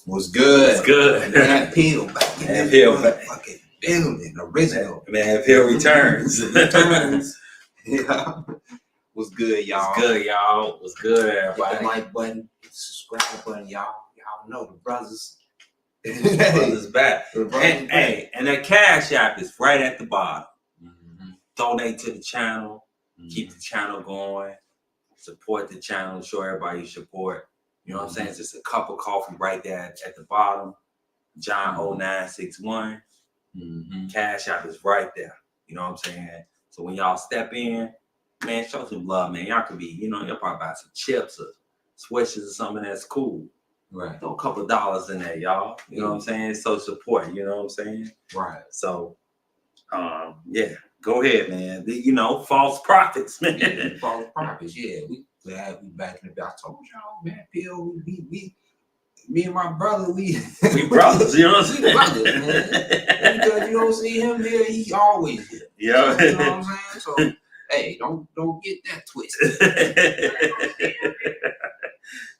Was good. It's good. Man, Peel back in Man, that Peel back. fucking building, original. Man, Peel returns. Returns. Yeah. Was good, y'all. What's good, y'all? What's good, Hit everybody? the like button, hit the subscribe button, y'all. Y'all know the brothers. Brothers back. And that Cash App is right at the bottom. Mm-hmm. Donate to the channel. Keep the channel going. Support the channel. Show everybody your support. You know what I'm saying? It's just a cup of coffee right there at the bottom. John 0961. Cash App is right there. You know what I'm saying? So when y'all step in, man, show some love, man. Y'all could be, y'all probably buy some chips or Swishes or something that's cool. Right. Throw a couple of dollars in there, y'all. You know what I'm saying? So support, you know what I'm saying? Right. So, yeah, go ahead, man. False prophets, man. False prophets, yeah. We back in the back. I told y'all, man, Peel, me and my brother, we brothers, you know what I'm saying? We brothers, man. Because you don't see him here, he always here. Yeah. You know what I'm saying? So, hey, don't get that twisted.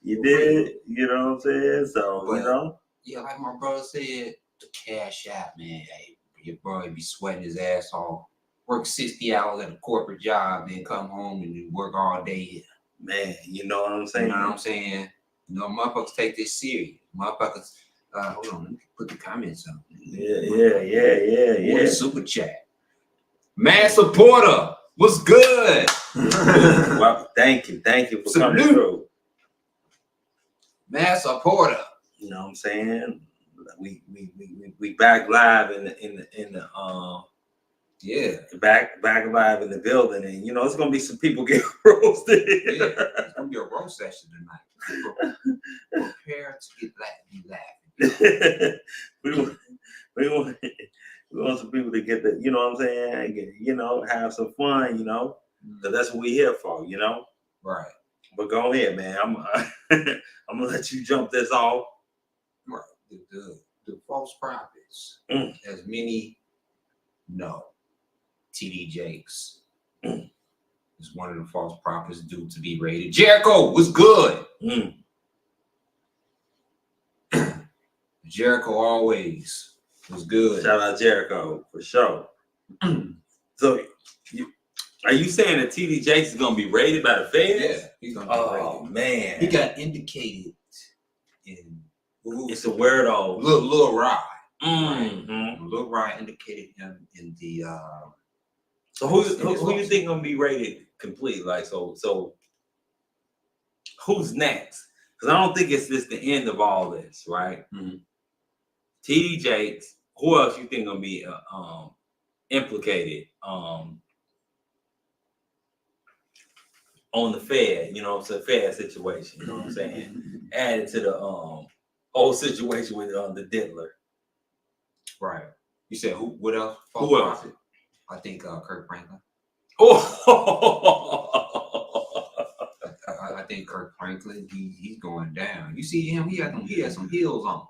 You did, you know what I'm saying? So, but, yeah, like my brother said, the Cash App, man. Hey, your brother be sweating his ass off. Work 60 hours at a corporate job, then come home and work all day here. Man, you know what I'm saying? You know what I'm saying? Motherfuckers take this serious. Motherfuckers, hold on, let me put the comments up. Yeah. Super chat. Man supporter, what's good? Well, thank you for coming through. Man supporter. You know what I'm saying? We back live in the back live in the building, and it's gonna be some people get roasted. Yeah, it's gonna be a roast session tonight. Prepare to be laughing. we want some people to get the, you know what I'm saying? Have some fun, So that's what we here for, Right. But go ahead, man. I'm gonna let you jump this off. Right. The false prophets, as many know, TD Jakes is one of the false prophets due to be rated. Jericho was good. Jericho always was good. Shout out Jericho for sure. So, are you saying that TD Jakes is gonna be rated by the feds? Yeah, he's gonna be rated. Oh man, he got indicated in. It's a weirdo. Lil Rye. Lil Rye indicated him in the. So who you think gonna be rated complete? Like so who's next? Because I don't think it's just the end of all this, right? TD Jakes. Who else you think gonna be implicated on the Fed? Fed situation. You know what I'm saying? Added to the whole situation with the Diddler. Right. You said who? What else? Who else? I think Kirk Franklin. Oh. I think Kirk Franklin. He's going down. You see him? He had some heels on,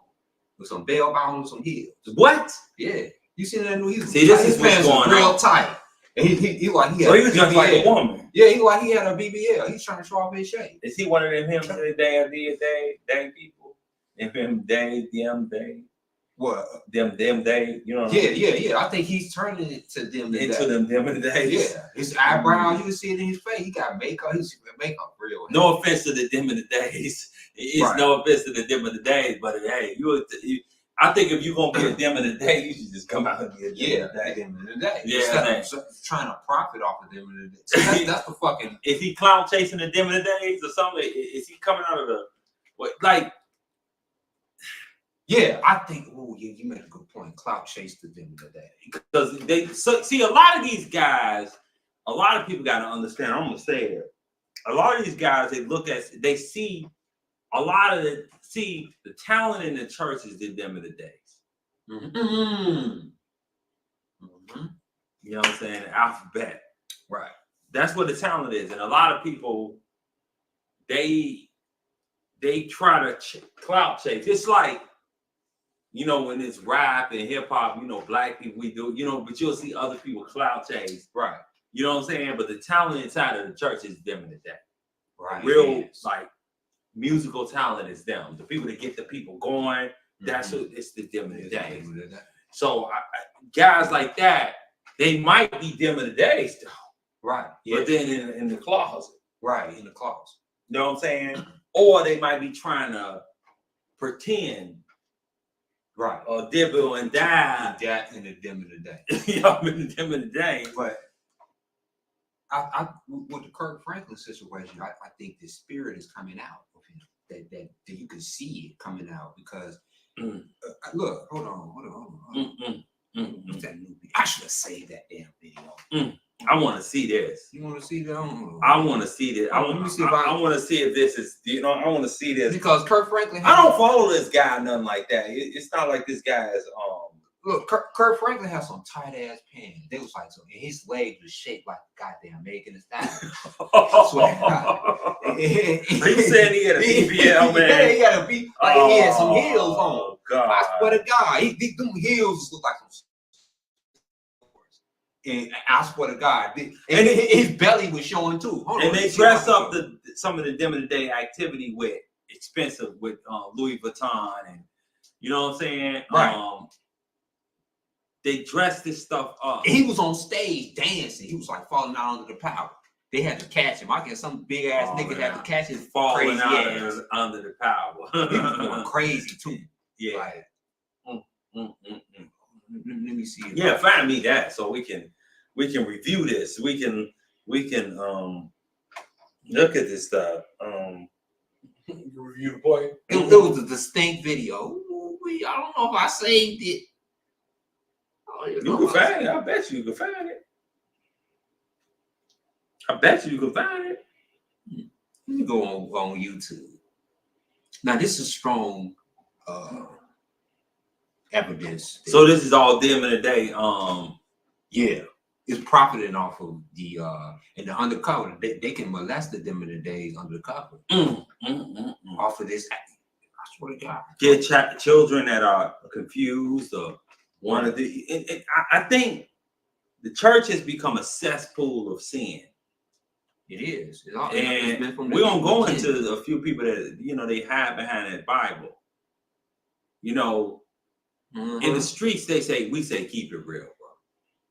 with some bell bottoms, some heels. What? Yeah. You see that new? See, this is what's going real on. Tight. And he like he had. So he was just like a woman. Yeah, he like he had a BBL. He's trying to show off his shape. Is he one of them day people? Them day. What? Them day, you know? Yeah. I think he's turning it to them today. Into them days. Yeah. His eyebrows, you can see it in his face. He got makeup. He's makeup real. No offense to the dim of the days. It's no offense to the dim of the days, but hey, I think if you're gonna be a dim of the day, you should just come out and be a dim of the day. Yeah, trying to profit off of them of the day. So that's the fucking. Is he clown chasing the dim of the days or something? Is he coming out of the like? Yeah, I think. Oh, yeah, you made a good point. Clout chase the dim of the day because see a lot of these guys. A lot of people got to understand. I'm gonna say it. A lot of these guys, they see a lot of the talent in the churches did them in the days. You know what I'm saying? The alphabet. Right. That's what the talent is. And a lot of people, they try to clout chase. It's like, when it's rap and hip hop, black people, we do, but you'll see other people clout chase. Right. You know what I'm saying? But the talent inside of the church is them in the day. Right. Real, like, musical talent is them. The people that get the people going. That's who it's the dim of the day. So guys like that, they might be dim of the days though. Right. But then in the closet. Right, in the closet. You know what I'm saying? Or they might be trying to pretend. Right. Or dibble and die. In the dim of the day. Yeah, in the dim of the day. But I with the Kirk Franklin situation, I think the spirit is coming out of him. That you can see it coming out because look, hold on. What's that new video? I should have saved that damn video. I want to see this. You want to see that? I want to see this. I Let me see if I want to see if this is. I want to see this because Kirk Franklin. I don't follow this guy, nothing like that. It's not like this guy is. Look, Kirk Franklin has some tight ass pants. They was like so, and his leg was shaped like goddamn Megan Thee Stallion. I swear to God. He said he had a BBL, man. Yeah, he had a B. Like he had some heels on. God. I swear to God, them heels look like some. And I swear to God, and his belly was showing too. And they dress up some of the dim of the day activity with expensive with Louis Vuitton and you know what I'm saying. Right. They dress this stuff up. And he was on stage dancing. He was like falling out under the power. They had to catch him. I guess some big ass nigga had to catch his falling crazy out under the power. He was going crazy too. Yeah. Like, let me see. Yeah, find me that so we can review this. We can look at this stuff. Review the boy. It was a distinct video. I don't know if I saved it. You can find it. I bet you can find it. I bet you can find it. Let me go on YouTube. Now this is strong evidence. So this is all dim in the day. Yeah, it's profiting off of the in the undercover. They can molest the dim in the days undercover off of this. I swear to God. Get children that are confused or one of the. I think the church has become a cesspool of sin. It is. And we're gonna go into a few people that they hide behind that Bible. In the streets we say keep it real, bro.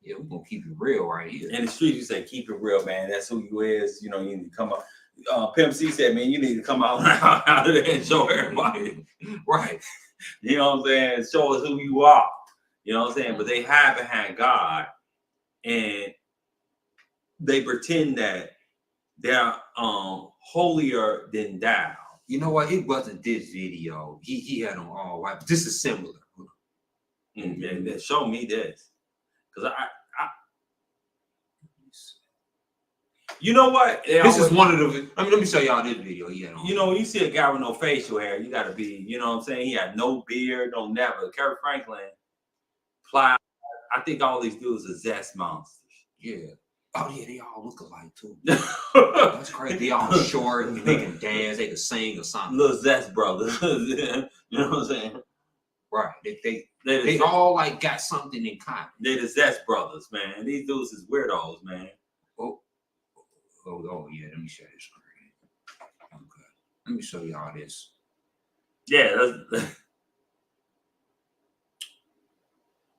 Yeah, we're gonna keep it real right here. In the streets, you say keep it real, man. That's who you is. You need to come out. Pimp C said, man, you need to come out of there and show everybody. Right. You know what I'm saying? Show us who you are. You know what I'm saying? But they hide behind God and they pretend that they're holier than thou. You know what? It wasn't this video. He had them all white. This is similar. Yeah, show me this. Because I you know what? This is one of the. Let me show y'all this video. He had on. When you see a guy with no facial hair, you gotta be, you know what I'm saying? He had no beard, no never. Kirk Franklin, I think all these dudes are zest monsters. Yeah. Oh yeah, they all look alike too. That's crazy. They all short. They can dance. They can sing or something. Little zest brothers. You know what I'm saying? Right. They all like got something in common. They the zest brothers, man. These dudes is weirdos, man. Oh yeah. Let me share this screen. Okay. Let me show y'all this. Yeah.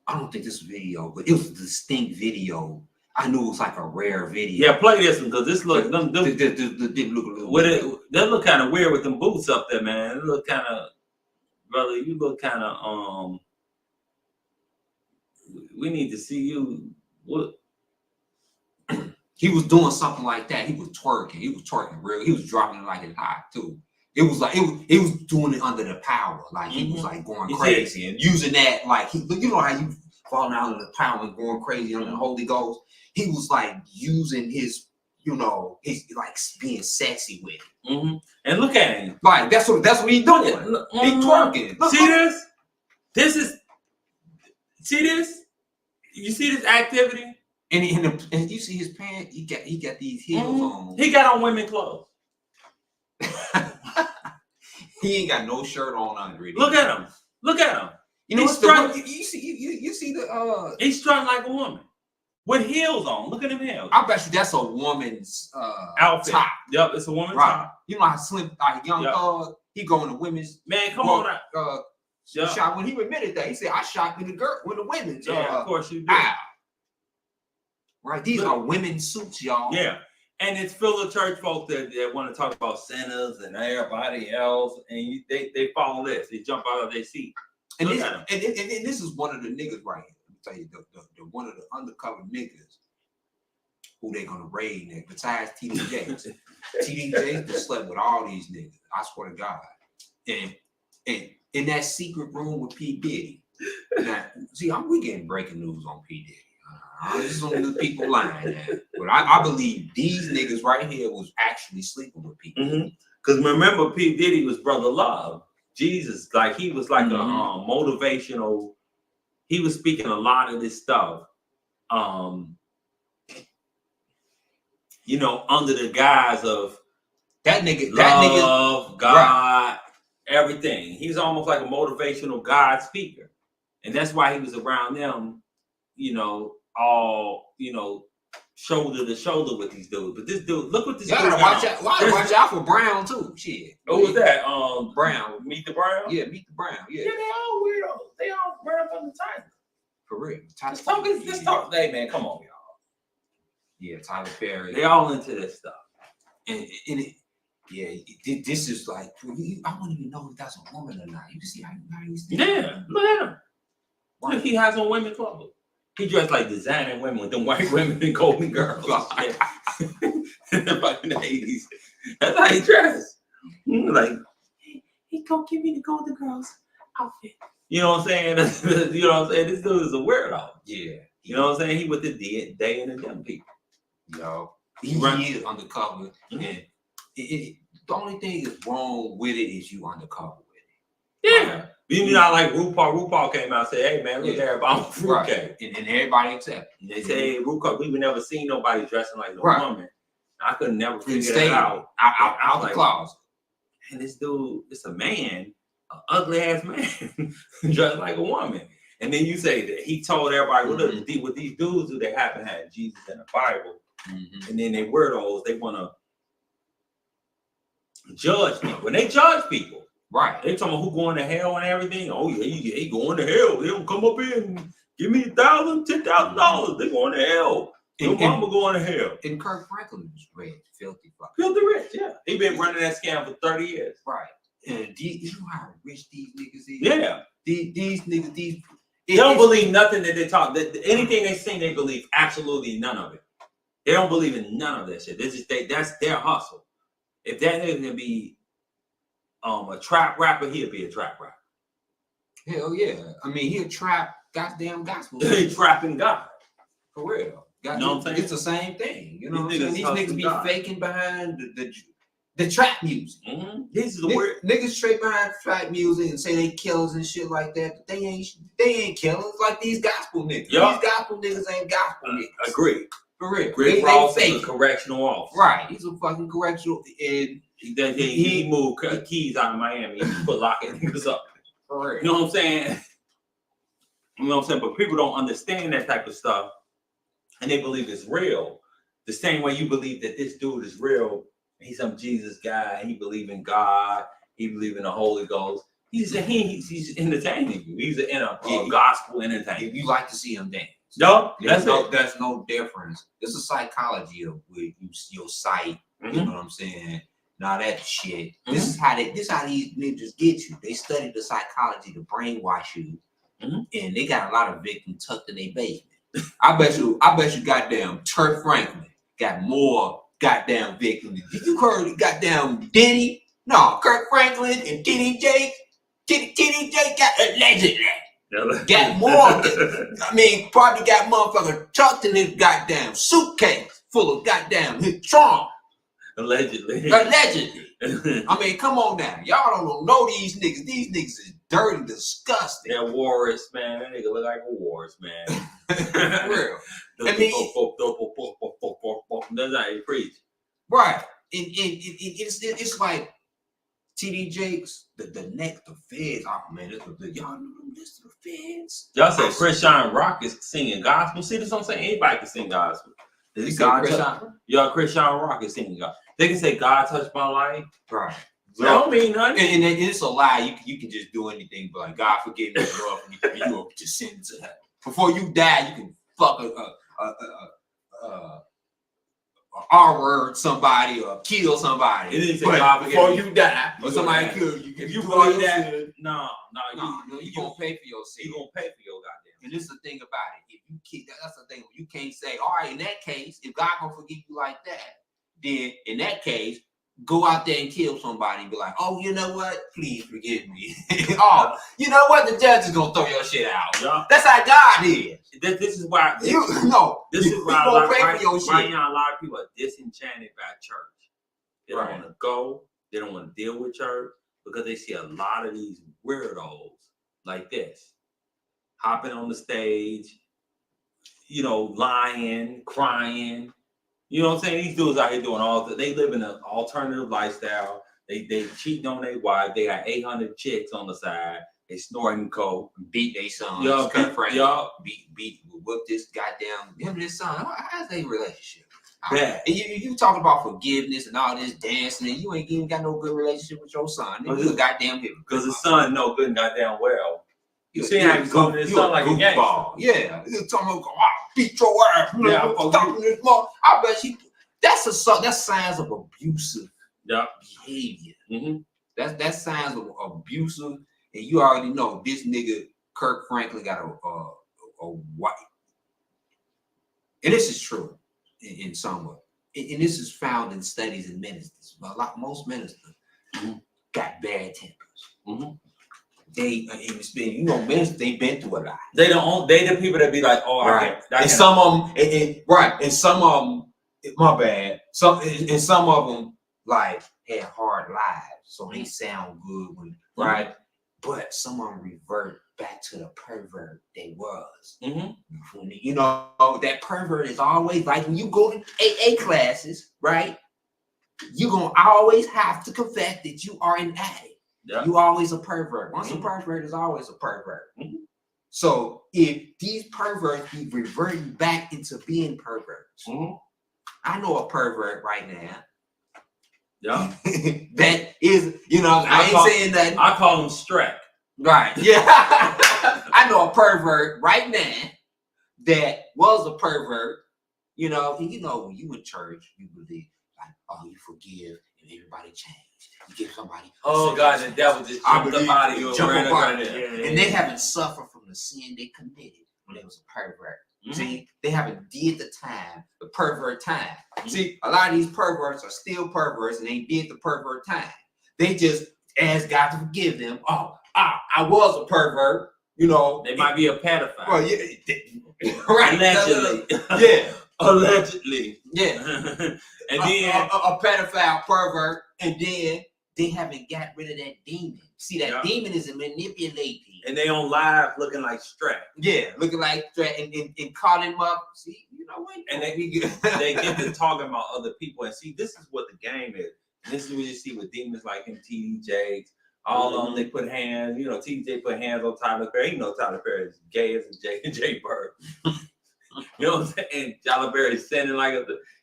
I don't think this video, but it was a distinct video. I knew it was like a rare video. Yeah, play this one because this look them look a little with it. They look kind of weird with them boots up there, man. It look kind of, brother. You look kind of We need to see you. What? He was doing something like that. He was twerking. He was twerking real. He was dropping it like it's hot too. It was like he was doing it under the power. Like he was like going crazy and using that like you know how you falling out of the power and going crazy under the Holy Ghost. He was like using his, his like being sexy with it. And look at him. Like that's what he's doing. He twerking. See this? See this? You see this activity? And you see his pants. He got these heels on. He got on women clothes. He ain't got no shirt on under it. Look at him. Look at him. You know, he's strutting. You see the He's strutting like a woman. with heels on. Look at them heels. I bet you that's a woman's Outfit. top. Yep, it's a woman's Right. top. You know how Slim, like Young Yep. Thug, he going to women's. Man, come well, on. Yep. Shot when he admitted that he said I shot with the women's. Yeah, of course you do. Ow. Right, these are women's suits, y'all. Yeah, and it's full of church folks that want to talk about sinners and everybody else, and they follow this. They jump out of their seat. And this is one of the niggas right here. Let me tell you, the one of the undercover niggas who they gonna raid next, besides TD Jakes. TD Jakes just slept with all these niggas. I swear to God. And in that secret room with P. Diddy. Now, see, we getting breaking news on P. Diddy. I just don't do people lying, man. But I believe these niggas right here was actually sleeping with people. Because remember, P. Diddy was Brother Love. Jesus, like he was like a motivational. He was speaking a lot of this stuff. You know, under the guise of that nigga, love, God, everything. He's almost like a motivational God speaker. And that's why he was around them, you know, all, you know, shoulder to shoulder with these dudes. But this dude, look what this dude got on. Watch out for Brown too. Shit. What was that? Brown. Meet the Brown? Yeah, Meet the Brown. Yeah. Yeah, they all weirdos. They all run up on the title. For real. Let's talk. Hey man, come on, y'all. Yeah, Tyler Perry. They all into this stuff. And this is like, I don't even know if that's a woman or not. You can see how he's yeah, look at him. Look, he has on women's clothes. He dressed like designer women with them white women and golden girls. In the 80s. That's how he dressed. Like, he gonna give me the golden girls outfit. You know what I'm saying? You know what I'm saying? This dude is a weirdo. Yeah. You know what I'm saying? He with the day and the them people. Yo, he is undercover. And the only thing that's wrong with it is you undercover with it. Yeah. You know, like RuPaul came out and said, hey man, look at everybody on fruitcake. And everybody accepted. And they say, hey, RuPaul, we've never seen nobody dressing like a woman. I could never figure that out. Out the closet. And this dude, it's a man, an ugly ass man, dressed like a woman. And then you say that he told everybody, what these dudes do, they haven't had Jesus in the Bible. And then they weirdos, they want to judge people. When they judge people, right? They talking about who going to hell and everything. Oh yeah, he going to hell. They don't come up here and give me $1,000, $10,000. They going to hell. Your mama going to hell. And Kirk Franklin was rich, filthy fuck. Filthy rich, yeah. He been running that scam for 30 years. Right. And you know how rich these niggas is? Yeah. These niggas, they don't believe nothing that they talk. Anything they sing, they believe absolutely none of it. They don't believe in none of that shit. That's their hustle. If that nigga can be a trap rapper, he'll be a trap rapper. Hell yeah. I mean, he'll trap goddamn gospel. He trapping God. For real. You know what I'm saying? It's the same thing. You know what I'm saying? These niggas be God. faking behind the trap music. This is the word. Niggas straight behind trap music and say they killers and shit like that, but they ain't killers like these gospel niggas. Yep. These gospel niggas ain't gospel niggas. Agree. For real. Rick Ross is a correctional officer. Right. He's a fucking correctional. And he moved keys out of Miami. He put locking niggas up. For real. You know what I'm saying? You know what I'm saying? But people don't understand that type of stuff. And they believe it's real. The same way you believe that this dude is real. He's some Jesus guy. He believe in God. He believe in the Holy Ghost. He's entertaining you. He's a gospel entertainer. You like to see him dance. No, there's no difference. It's a psychology of where your sight. You know what I'm saying? Now that shit. This is how these ninjas get you. They study the psychology to brainwash you, and they got a lot of victims tucked in their basement. I bet you goddamn Turk Franklin got more goddamn victims. Did you heard goddamn Diddy? No, Kirk Franklin and TD Jakes. TD Jakes got allegedly got more. I mean, probably got motherfucker tucked in his goddamn suitcase full of goddamn his trunk. Allegedly. I mean, come on now. Y'all don't know these niggas. These niggas is dirty, disgusting. They're walrus, man. That nigga look like a walrus, man. For real. I mean, that's how he preach. Right. And it's like TD Jakes, the feds. Oh man, y'all know them list of the feds. Y'all said Christian Rock is singing gospel. See, this what I'm saying. Anybody can sing gospel. They say Christian Rock is singing gospel. They can say God touched my life. Right. That don't mean nothing. And it's a lie. You can just do anything, but like God forgive me, Lord, and you will just send to heaven. Before you die, you can fuck a R-word somebody or kill somebody. It didn't say God before you die, or somebody kill you. If you believe that, no, you gonna pay for your sin. You gonna pay for your goddamn. And this is the thing about it. If you keep that's the thing. You can't say, all right, in that case, if God gonna forgive you like that, then in that case, go out there and kill somebody and be like, oh, you know what? Please forgive me. Oh, you know what? The judge is gonna throw your shit out. Yeah. That's how God is. This is why This is why a lot of people are disenchanted by church. They don't want to go. They don't want to deal with church because they see a lot of these weirdos like this hopping on the stage, lying, crying. You know what I'm saying? These dudes out here doing they live in an alternative lifestyle. They cheating on their wife. They got 800 chicks on the side. They snorting coke. Beat their son. Beat whoop this goddamn him and his son. How's their relationship? Bad. And you talking about forgiveness and all this dancing, and you ain't even got no good relationship with your son. You a goddamn hypocrite. Because his son know good and goddamn well. You see how he's going to his son like a gangster. Yeah. You talking about beat your ass. I bet that's signs of abusive behavior. Mm-hmm. That's signs of abusive, and you already know this nigga Kirk Franklin got a white, and this is true in somewhat, and this is found in studies in ministers. Most ministers got bad tempers. Mm-hmm. Ministers, they've been through a lot. They the people that be like, oh, right. And some of them, my bad. And some of them like had hard lives, so they sound good right. But some of them revert back to the pervert they was. Mm-hmm. That pervert is always like when you go to AA classes, right? You're gonna always have to confess that you are an addict. Yeah. You always a pervert. Once a pervert is always a pervert. Mm-hmm. So if these perverts be reverting back into being perverts, I know a pervert right now. Yeah. That is, I ain't saying that. I call him Strack. Right. Yeah. I know a pervert right now that was a pervert. And when you in church, you believe like, oh, you forgive and everybody change. You give somebody. Oh God, the devil just jumped up out of you. And they haven't suffered from the sin they committed when they was a pervert. Mm-hmm. See, they haven't did the time, the pervert time. Mm-hmm. See, a lot of these perverts are still perverts and they did the pervert time. They just asked God to forgive them. I was a pervert. They might be a pedophile. Well, yeah, right. Allegedly. Yeah. Allegedly. Yeah. And then a pedophile pervert, and then they haven't got rid of that demon. See, that demon is manipulating. And they on live looking like Strack. Yeah, looking like Strack and call him up. See, what? And they get to talking about other people. And see, this is what the game is. And this is what you see with demons like him, TD Jakes. All of them, they put hands. TJ put hands on Tyler Perry. Tyler Perry is gay as J Bird. You know what I'm saying? Tyler Perry is sending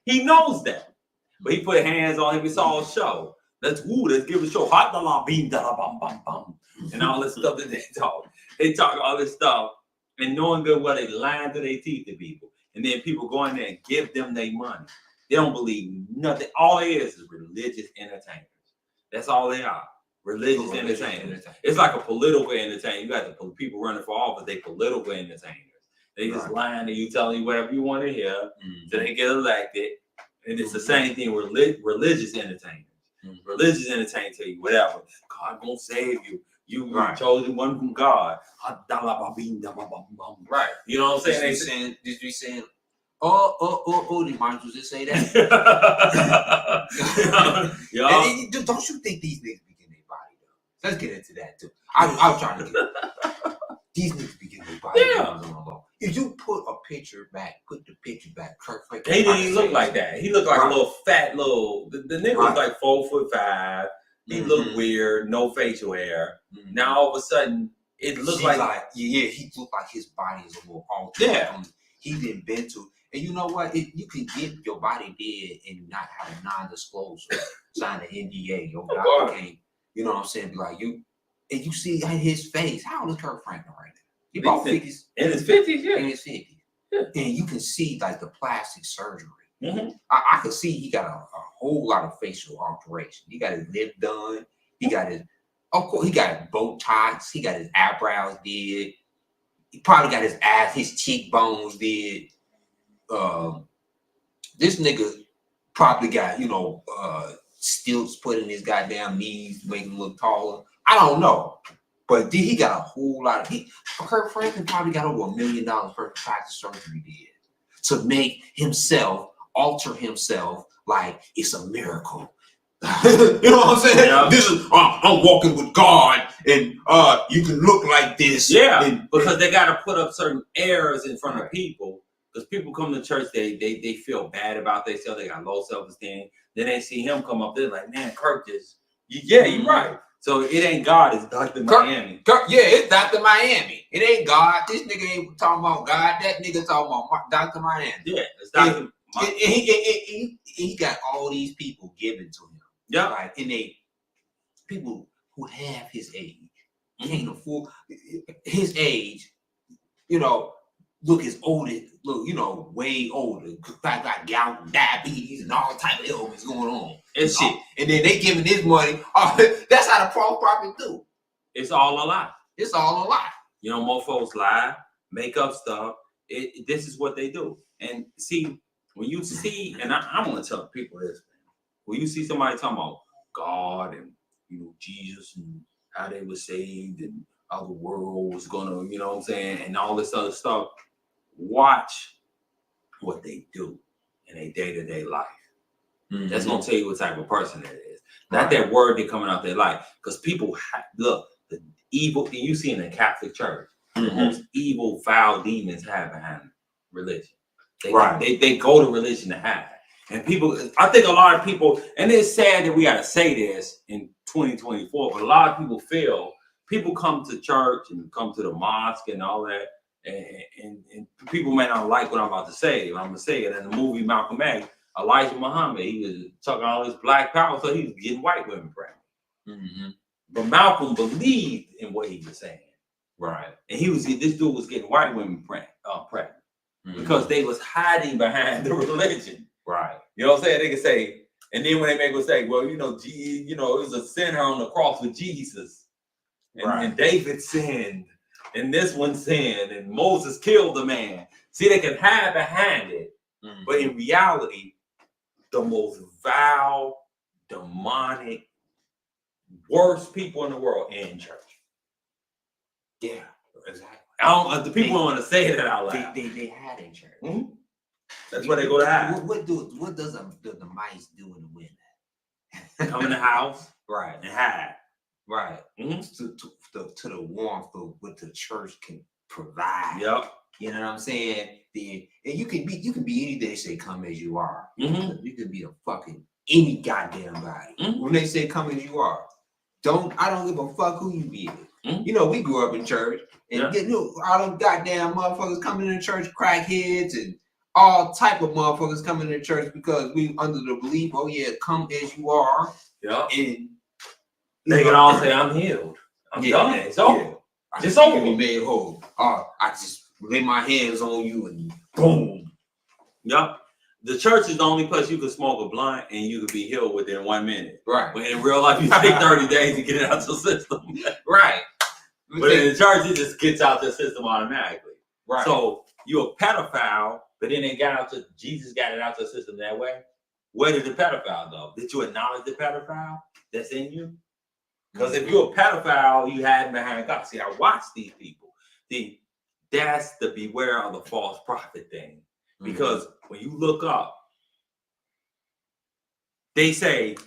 he knows that. But he put hands on him. It's all show. Let's give it a show. Hot da la beam da la bum bum bum. And all this stuff that they talk. They talk all this stuff and knowing good well they lying to their teeth to people. And then people go in there and give them their money. They don't believe nothing. All it is religious entertainers. That's all they are. Religious entertainers. It's like a political entertainer. You got the people running for office. They political entertainers. They just lying to you, telling you whatever you want to hear, so they get elected. And it's the same thing with religious entertainers. Religious entertainers tell you whatever. God gonna save you. You chosen one from God. Right. You know what I'm saying? They saying, the Marshals just say that. And don't you think these niggas be getting their body though? Let's get into that too. I'm trying to get these niggas be getting their body done. If you put the picture back, Kirk Franklin. He didn't even look like that. He looked like a little fat the nigga was like 4'5", He looked weird, no facial hair. Now all of a sudden, it looks like he looked like his body is a little altered. Yeah. He didn't been to, and you know what? You can get your body dead and not have a non-disclosure, sign an NDA. Your doctor can't, you know what I'm saying? Be like you, and you see his face. How old is Kirk Franklin right now? He about 50s. In his 50s, yeah. In his 50s. Yeah. And you can see like the plastic surgery. Mm-hmm. I could see he got a whole lot of facial alteration. He got his lip done. He got his, of course, he got Botox. He got his eyebrows did. He probably got his cheekbones did. This nigga probably got, stilts put in his goddamn knees to make him look taller. I don't know. But he got a whole lot of, Kirk Franklin probably got over $1 million for plastic surgery did to make himself, alter himself like it's a miracle. You know what I'm saying? Yeah. This is, I'm walking with God and you can look like this. Yeah, because they got to put up certain airs in front of people. Because people come to church, they feel bad about themselves. They got low self-esteem. Then they see him come up, they're like, man, Kirk is, you're right. So it ain't God, it's Dr. Miami. It's Dr. Miami. It ain't God. This nigga ain't talking about God. That nigga talking about Dr. Miami. Yeah, it's Dr. Miami. He got all these people given to him. Yeah. Right? And people who have his age can't afford his age, look as old as, way older. Got gout, diabetes, and all type of ailments going on. And shit. And then they giving this money. That's how the false prophet do. It's all a lie. It's all a lie. Mofos lie, make up stuff. This is what they do. And see, when you see, and I'm going to tell people this, man. When you see somebody talking about God and, Jesus and how they were saved and how the world was going to, you know what I'm saying, and all this other stuff, watch what they do in their day-to-day life. Mm-hmm. That's going to tell you what type of person that is. Not that word they coming out their life. Because people, look, the evil, and you see in the Catholic Church, the most evil, foul demons have behind religion. They go to religion to hide. And people, I think a lot of people, and it's sad that we got to say this in 2024, but a lot of people feel, people come to church and come to the mosque and all that, and people may not like what I'm about to say, but I'm going to say it. In the movie Malcolm X, Elijah Muhammad, he was talking all this black power, so he was getting white women pregnant. Mm-hmm. But Malcolm believed in what he was saying. Right. And this dude was getting white women pregnant because they was hiding behind the religion. Right. You know what I'm saying? They can say, and then when they make a mistake, well, it was a sinner on the cross with Jesus. And David sinned, and this one sinned, and Moses killed the man. See, they can hide behind it. Mm-hmm. But in reality, the most vile, demonic, worst people in the world in church. Yeah, exactly. The people don't want to say that out loud. They hide in church. Mm-hmm. That's where they go to hide. What does the mice do in the winter? Come in the house, right, and hide, right, to the warmth of what the church can provide. Yep. You know what I'm saying? And you can be any day. Say come as you are. Mm-hmm. You can be any goddamn body. Mm-hmm. When they say come as you are, I don't give a fuck who you be. Mm-hmm. We grew up in church, and all them goddamn motherfuckers coming into church, crackheads and all type of motherfuckers coming to church because we under the belief, oh yeah, come as you are. Yeah. And they can all say, I'm healed. I'm done. It's over. It's over. Be made whole. I just lay my hands on you and boom. Yep. The church is the only place you can smoke a blunt and you can be healed within 1 minute. Right. But in real life, you take 30 days to get it out your system. Right. But in the church, it just gets out the system automatically. Right. So you're a pedophile. But then Jesus got it out the system that way. Where did the pedophile go? Did you acknowledge the pedophile that's in you? Because if you're a pedophile, you hide behind God. See, I watch these people. That's the beware of the false prophet thing. Because when you look up, they say,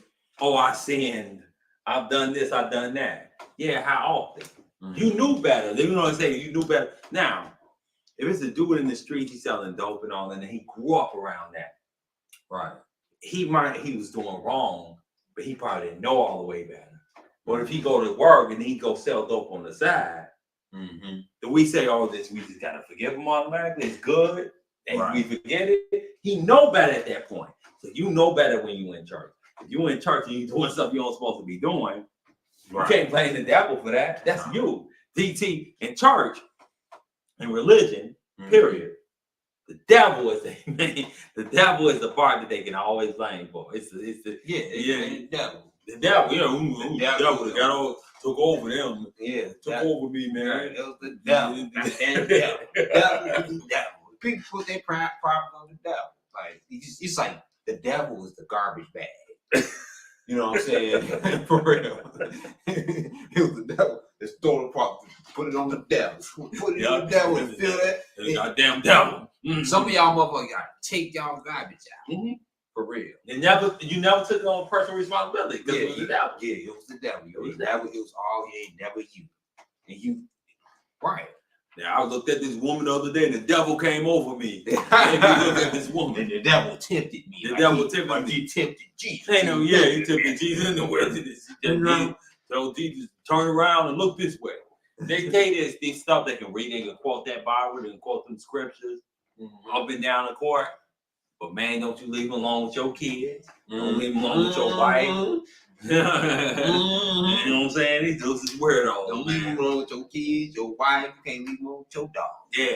oh, I sinned. I've done this, I've done that. Yeah, how often? You knew better. You know what I'm saying? You knew better. Now, if it's a dude in the street, he's selling dope and all, and he grew up around that. Right. He was doing wrong, but he probably didn't know all the way better. Or if he go to work and he go sell dope on the side, do we say, oh, this, we just gotta forgive him automatically? It's good. And we forget it. He know better at that point. So you know better when you in church. If you in church and you doing something you don't supposed to be doing, you can't blame the devil for that. That's you. DT in church, in religion, period. The devil is the devil is the part that they can always blame for. It's the devil. The devil, the devil got all took over them. Yeah, took over me, man. Right. It was the devil. The devil. People put their problems on the devil. Like it's like the devil is the garbage bag. You know what I'm saying? For real. It was the devil that stole the problem. Put it on the devil. Put it on the devil and feel that. Goddamn devil. Some of y'all motherfuckers gotta take y'all garbage out. For real. You never took on personal responsibility because it was the devil. Yeah, it was the devil. It was all never you. And you right. Now I looked at this woman the other day and the devil came over me. And you looked at this woman. And the devil tempted me. The devil tempted me. He tempted Jesus. Ain't no, he tempted Jesus in the wilderness. So Jesus, turn around and look this way. They tell you this stuff they can read, they can quote that Bible, they can quote them scriptures up and down the court. But man, don't you leave them alone with your kids. Don't leave them alone with your wife. You know what I'm saying? These dudes is weirdos. Don't leave them alone with your kids, your wife. You can't leave them alone with your dog. Yeah,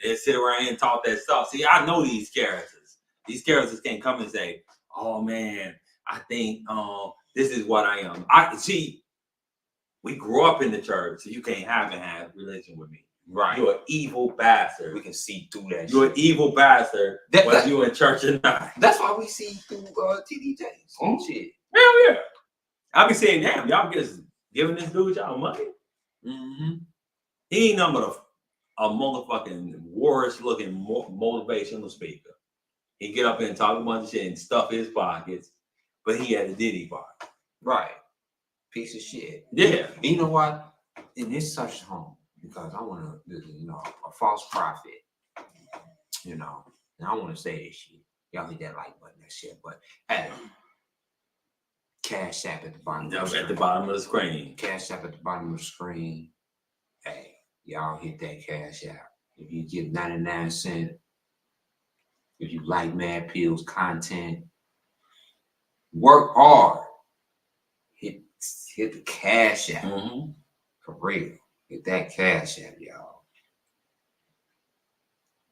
they sit around here and talk that stuff. See, I know these characters. These characters can't come and say, "Oh man, I think this is what I am." We grew up in the church, so you can't have religion with me. Right. You're an evil bastard. We can see through that. You're an evil bastard, whether you're in church or not. That's why we see through TDJs. Shit. Hell yeah. I be saying, damn, y'all just giving this dude y'all money? He ain't nothing but a motherfucking worst looking motivational speaker. He get up there and talk a bunch of shit and stuff his pockets, but he had a Diddy part. Right. Piece of shit. Yeah. You know what? In this such home, because I want to, a false prophet, and I want to say this shit. Y'all hit that like button, that shit. But hey, Cash App at the bottom. At the bottom of the screen. Cash App at the bottom of the screen. Hey, y'all hit that Cash App. If you give 99 cents, if you like Mad Pills content, work hard. Hit the Cash App. For real. Hit that Cash App, y'all.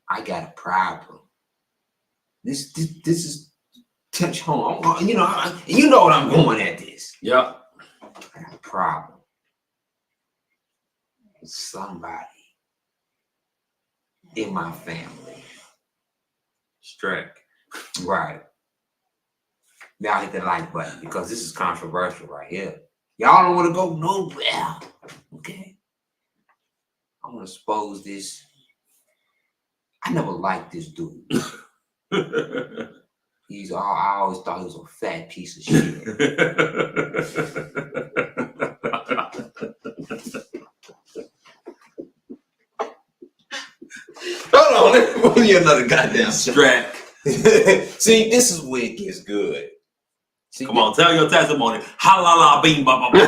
I got a problem. This is touch home. You know what I'm going at this. Yep. I got a problem with somebody in my family. Strike. Right. Y'all hit the like button because this is controversial right here. Y'all don't want to go nowhere. Okay. I want to expose this. I never liked this dude. I always thought he was a fat piece of shit. Hold on, let me move you another goddamn strap. See, this is where it gets good. See, come on, tell your testimony. Halala bing ba ba ba.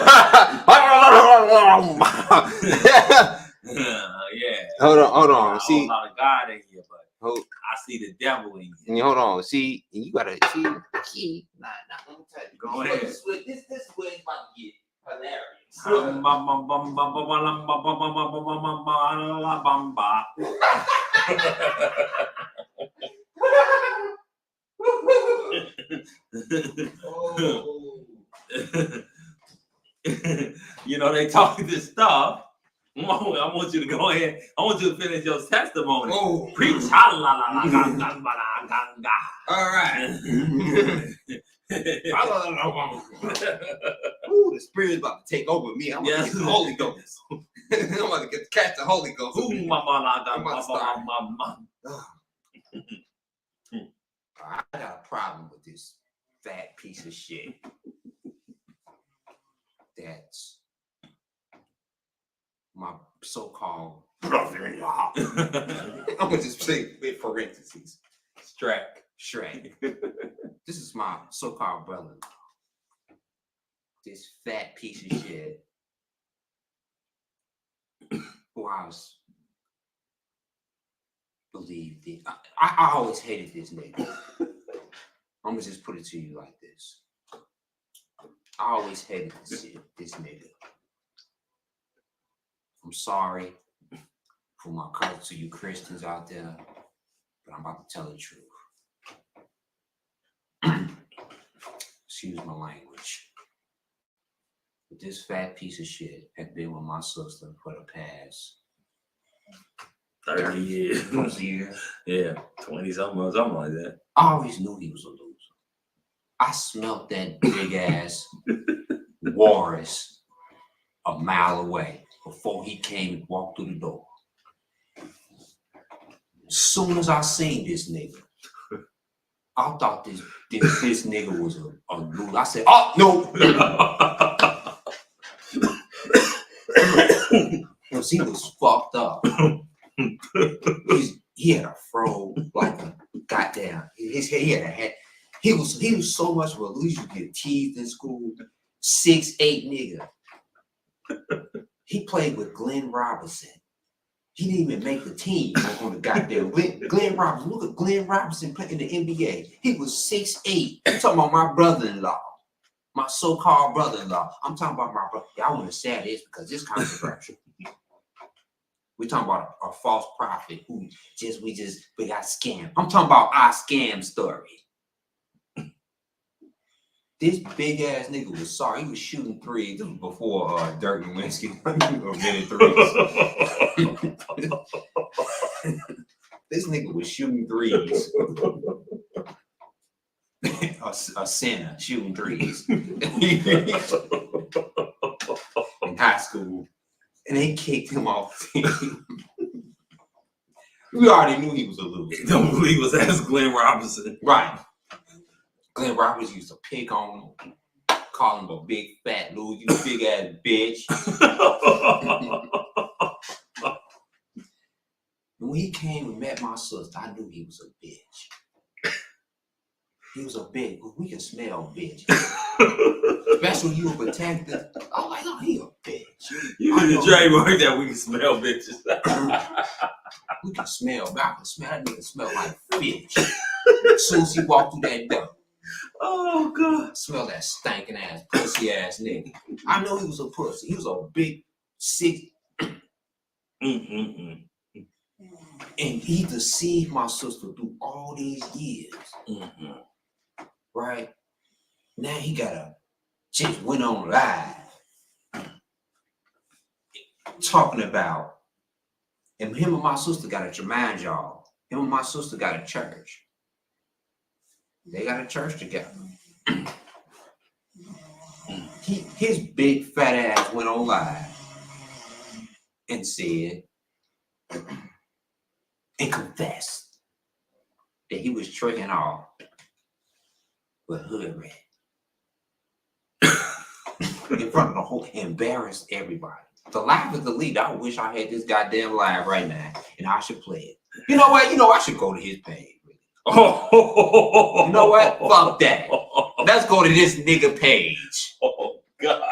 Yeah. Hold on. See, a lot of God in here, but I see the devil in you. And hold on. See, you gotta see the key. Nah. I'm gonna tell you. Go ahead. This is where it's about to get hilarious. They talking this stuff. I want you to go ahead. I want you to finish your testimony. Oh, preach. all right. Ooh, the spirit's about to take over me. I'm about to get the Holy Ghost. I'm about to catch the Holy Ghost. I got a problem with this fat piece of shit. That's my so-called brother-in-law. I'm gonna just say with parentheses. Shrek. This is my so-called brother-in-law. this fat piece of shit who I was believed it. I always hated this nigga. I'm gonna just put it to you like this. I always hated this nigga. I'm sorry for my culture to you Christians out there, but I'm about to tell the truth. Excuse my language. But this fat piece of shit had been with my sister for the past 30 years. 20 years. Yeah, 20 something like that. I always knew he was a loser. I smelt that big ass walrus a mile away before he came and walked through the door. As soon as I seen this nigga, I thought this nigga was a loser. I said, oh no. Because he was fucked up. He had a fro like a goddamn. He had a head. He was so much of a loser. You get teased in school. 6'8" nigga. He played with Glenn Robinson. He didn't even make the team on the goddamn Glenn Robinson. Look at Glenn Robinson playing in the NBA. He was 6'8". I'm talking about my brother-in-law, my so-called brother-in-law. I'm talking about my brother. Y'all want to say this because it's controversial. We're talking about a false prophet who we got scammed. I'm talking about our scam story. This big ass nigga was sorry. He was shooting threes. This was before Dirk Nowitzki invented threes. This nigga was shooting threes. a center shooting threes in high school, and they kicked him off the team. We already knew he was a loser. Don't believe us. That's Glenn Robinson. Right. Glenn Robinson used to pick on him, call him a big fat loser, you big ass bitch. When he came and met my sister, I knew he was a bitch. He was a bitch. We can smell bitch. Especially you a protector. I'm like, oh, he a bitch. You need to trademark that we can smell bitches. We can smell, but I can smell that nigga smell like bitch. As soon as he walked through that door. Oh God. Smell that stinking ass, pussy ass nigga. I know he was a pussy. He was a big six. And he deceived my sister through all these years. Right? Now he just went on live talking about, and him and my sister got a Jermaine job. Him and my sister got a church. They got a church together. His big fat ass went on live and said and confessed that he was tricking off with hood rat in front of the whole, embarrassed everybody. The live is the lead. I wish I had this goddamn live right now and I should play it. You know what? I should go to his page. Oh, you know what? Fuck that. Let's go to this nigga page. Oh God.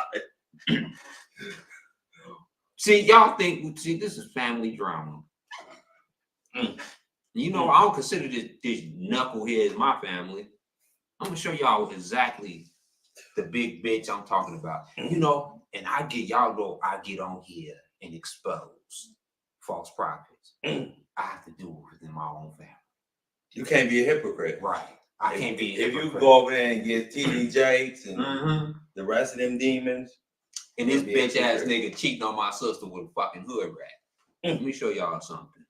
See, y'all think, this is family drama. You know, I don't consider this knucklehead as my family. I'm gonna show y'all exactly the big bitch I'm talking about. You know, and I get on here and expose false prophets. I have to do it within my own family. You can't be a hypocrite. Right. I can't be a hypocrite. If you go over there and get TD Jakes and the rest of them demons. And this bitch ass nigga cheating on my sister with a fucking hood rat. Let me show y'all something.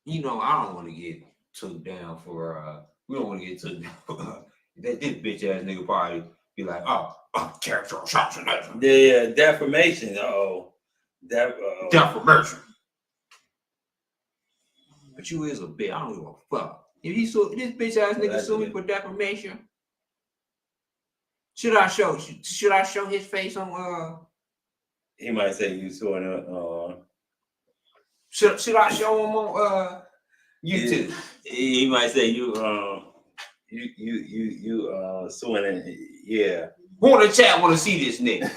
You know, I don't want to get took down for we don't want to get took down for this bitch ass nigga probably be like, character assassination. Yeah, defamation. Defamation. But you is a bitch. I don't give a fuck. If he sue this bitch ass nigga sue me for defamation, should I show his face on He might say you suing should I show him on You too. He might say you suing it. Yeah. Who in the chat want to see this nigga?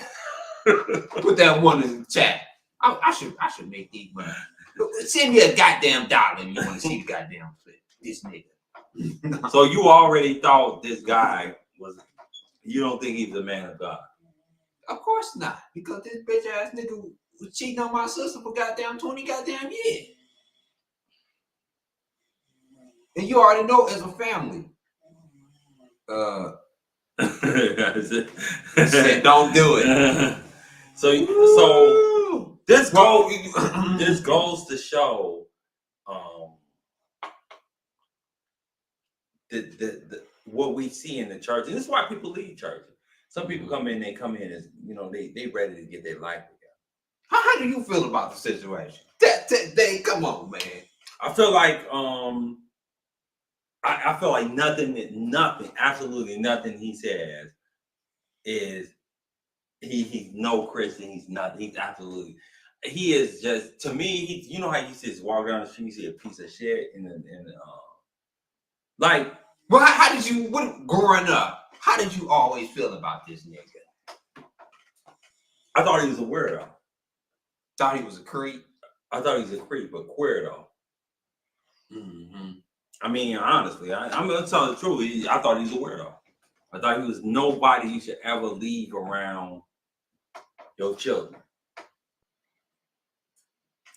Put that one in the chat. I should make these money. Send me a goddamn dollar if you want to see the goddamn flip. This nigga. So you already thought this guy was. You don't think he's a man of God? Of course not, because this bitch ass nigga was cheating on my sister for goddamn 20 goddamn years. And you already know as a family. Said don't do it. So this goes to show the what we see in the church, and this is why people leave church. Some people come in as they ready to get their life together. How do you feel about the situation? Come on, man. I feel like I feel like nothing, absolutely nothing he says is he's no Christian. He's nothing. He's absolutely. He is just, to me. You know how you just walk down the street, you see a piece of shit like. Well, how did you? Growing up, how did you always feel about this nigga? I thought he was a weirdo. Thought he was a creep. I thought he was a creep, but queer though. Mm-hmm. I mean, honestly, I'm gonna tell the truth. I thought he was a weirdo. I thought he was nobody you should ever leave around your children.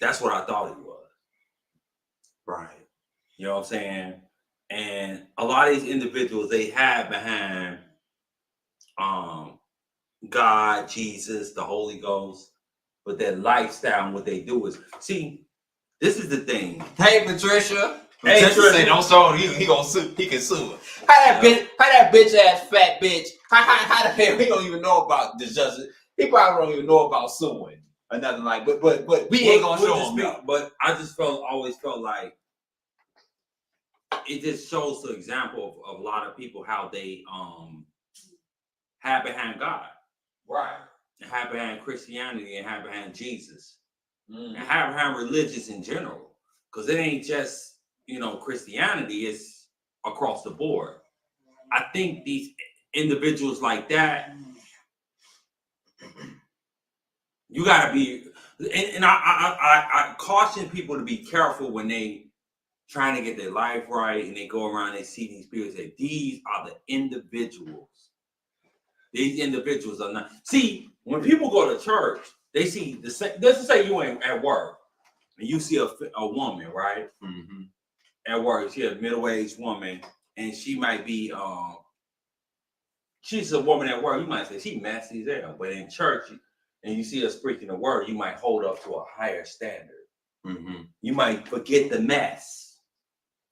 That's what I thought he was. Right. You know what I'm saying? And a lot of these individuals, they hide behind God, Jesus, the Holy Ghost, but their lifestyle and what they do is, see, this is the thing. Hey, Patricia. Hey, Patricia say don't sue him. He gonna sue. He can sue. How that bitch ass fat bitch? How the hell he don't even know about the justice? He probably don't even know about suing or nothing like. But we ain't gonna show him. No. But I just always felt like it just shows the example of a lot of people how they hide behind God, right, and hide behind Christianity, and hide behind Jesus, and hide behind religious in general, because it ain't just Christianity, it's across the board. I think these individuals like that, you gotta be, and I caution people to be careful when they trying to get their life right and they go around, they see these people, say these are the individuals. These individuals are not. See, when people go to church, they see the same. Let's just say you ain't at work and you see a woman, right? Mm-hmm. At work, she a middle-aged woman, and she might be she's a woman at work. You might say she messy as hell, but in church, and you see her preaching the word, you might hold up to a higher standard. Mm-hmm. You might forget the mess,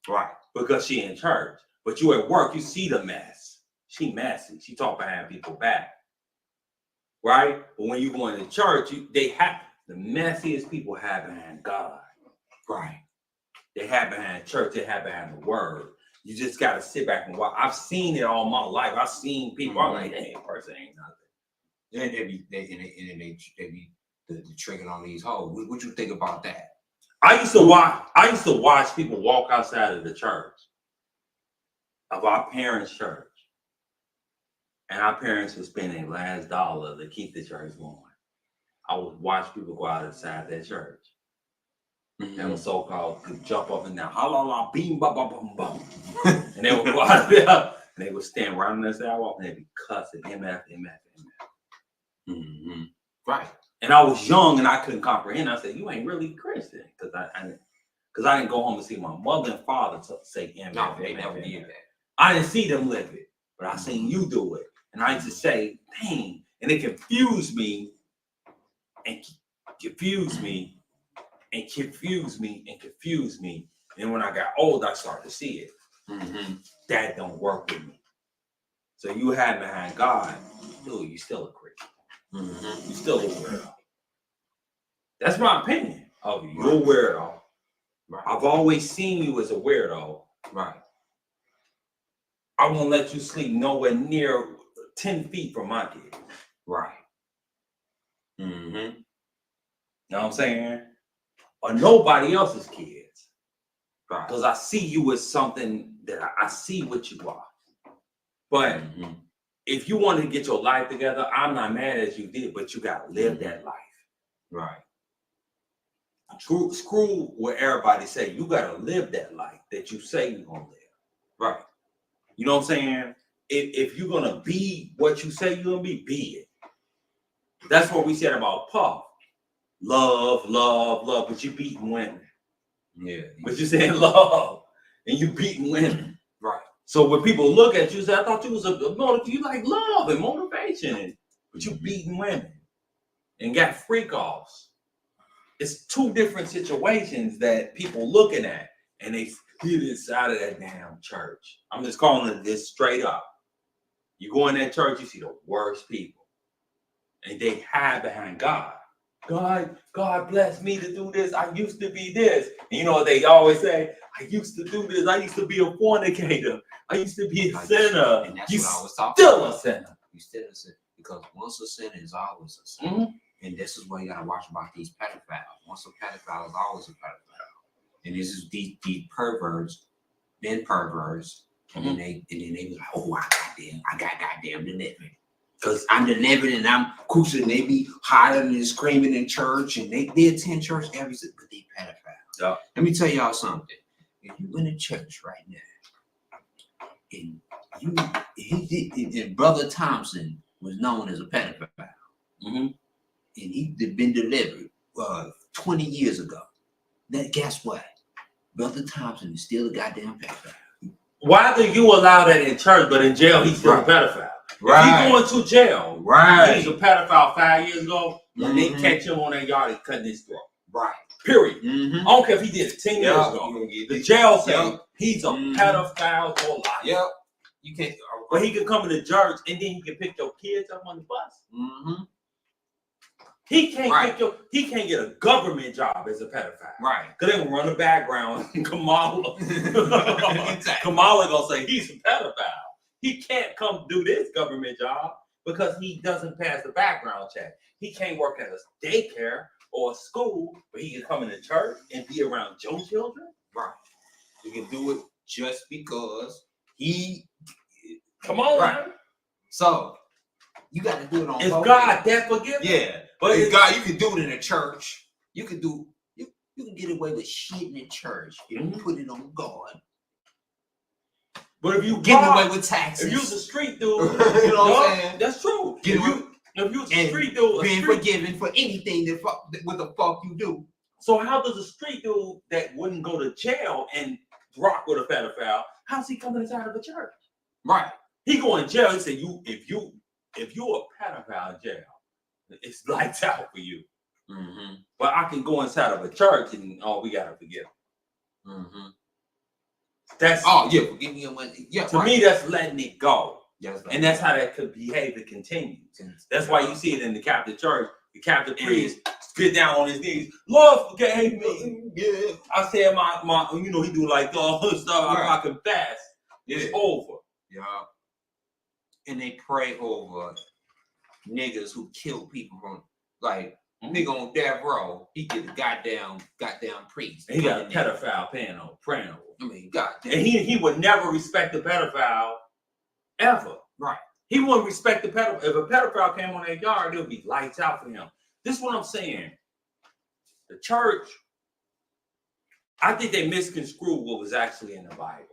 right? Because she in church, but you at work, you see the mess. She messy. She talk behind people back, right? But when you go into church, they have the messiest people have behind God, right? They have behind church. They have behind the word. You just got to sit back and watch. I've seen it all my life. I've seen people. I'm like, hey, person ain't nothing. And they be the tricking on these hoes. What you think about that? I used to watch people walk outside of the church, of our parents' church, and our parents would spend their last dollar to keep the church going. I would watch people go outside that church. That was so-called could jump up and down, la beam, ba ba bum bum, and they would go out there and they would stand right on the sidewalk and they'd be cussing MF. Mm-hmm. Right. And I was young and I couldn't comprehend. I said, "You ain't really Christian," because I didn't go home and see my mother and father say MF. No, they never did that. I didn't see them live it, but I seen you do it, and I used to say, "Dang," and it confused me, and confused me. And confused me. And when I got old, I started to see it. Mm-hmm. That don't work with me. So you had behind God, dude, you still a Christian. Mm-hmm. You still a weirdo. That's my opinion of you. You're a weirdo. Right. I've always seen you as a weirdo. Right. I won't let you sleep nowhere near 10 feet from my kids. Right. Mm-hmm. You know what I'm saying? Or nobody else's kids. Right. Because I see you as something that I see what you are. But if you want to get your life together, I'm not mad at you did, but you gotta live that life. Right. Screw what everybody say. You gotta live that life that you say you're gonna live. Right. You know what I'm saying? If you're gonna be what you say you're gonna be it. That's what we said about Puff. Love, love, love, but you beating women. Yeah. But you're saying love and you beating women. Right. So when people look at you, say, I thought you was you like love and motivation, but you beating women and got freak offs. It's two different situations that people looking at, and they get inside of that damn church. I'm just calling it this straight up. You go in that church, you see the worst people, and they hide behind God. God bless me to do this. I used to be this. And you know what they always say? I used to do this. I used to be a fornicator. I used to be a sinner. And that's You what I was talking still about. a sinner. You still a sinner. Because once a sinner is always a sinner. And this is what you gotta watch about these pedophiles. Once a pedophile is always a pedophile. And this is these perverts, then perverts, and then they be like, oh, I got goddamn delivered. Because I'm delivered and I'm crucial, and they be hollering and screaming in church, and they attend church every single, but they pedophiles. Yeah. Let me tell y'all something. If you in a church right now, and Brother Thompson was known as a pedophile, and he'd been delivered 20 years ago. Then guess what? Brother Thompson is still a goddamn pedophile. Why do you allow that in church, but in jail he's still a pedophile? If he's going to jail, he's a pedophile 5 years ago, when they catch him on that yard, he's cutting his throat. Right. Period. I don't care if he did it 10 years ago. The jail say he's a pedophile for life. Yep. You can't. But he could come into church and then he can pick your kids up on the bus. He can't he can't get a government job as a pedophile. Right. Because they will run a background and Kamala. Exactly. Kamala gonna say he's a pedophile. He can't come do this government job because he doesn't pass the background check. He can't work at a daycare or a school, but he can come into church and be around your children. Right. You can do it just because he. Come on, man. So you got to do it on. Is God that forgiving? Yeah, but it's God, you can do it in a church. You can do. You can get away with shit in the church if you put it on God. But if you get away with taxes, if you was a street dude, you know what I'm saying? That's true. If you was a street dude, being forgiven for anything that what the fuck you do. So how does a street dude that wouldn't go to jail and rock with a pedophile, how's he coming inside of a church? Right. He go in jail. He said, if you a pedophile in jail, it's lights out for you. But I can go inside of a church and we gotta forgive him. That's forgive me. To me, that's letting it go. Yes, and that's how that behavior continues. That's why you see it in the Catholic Church. The Catholic priest get down on his knees. Lord forgave me. Yeah. I said my he do like all stuff. I confess. It's over. Yeah. And they pray over niggas who kill people from nigga on death row. He get a goddamn priest. And he got a pedophile praying over. I mean, goddamn. And he would never respect the pedophile ever. Right. He wouldn't respect the pedophile. If a pedophile came on that yard, it would be lights out for him. This is what I'm saying. The church, I think they misconstrued what was actually in the Bible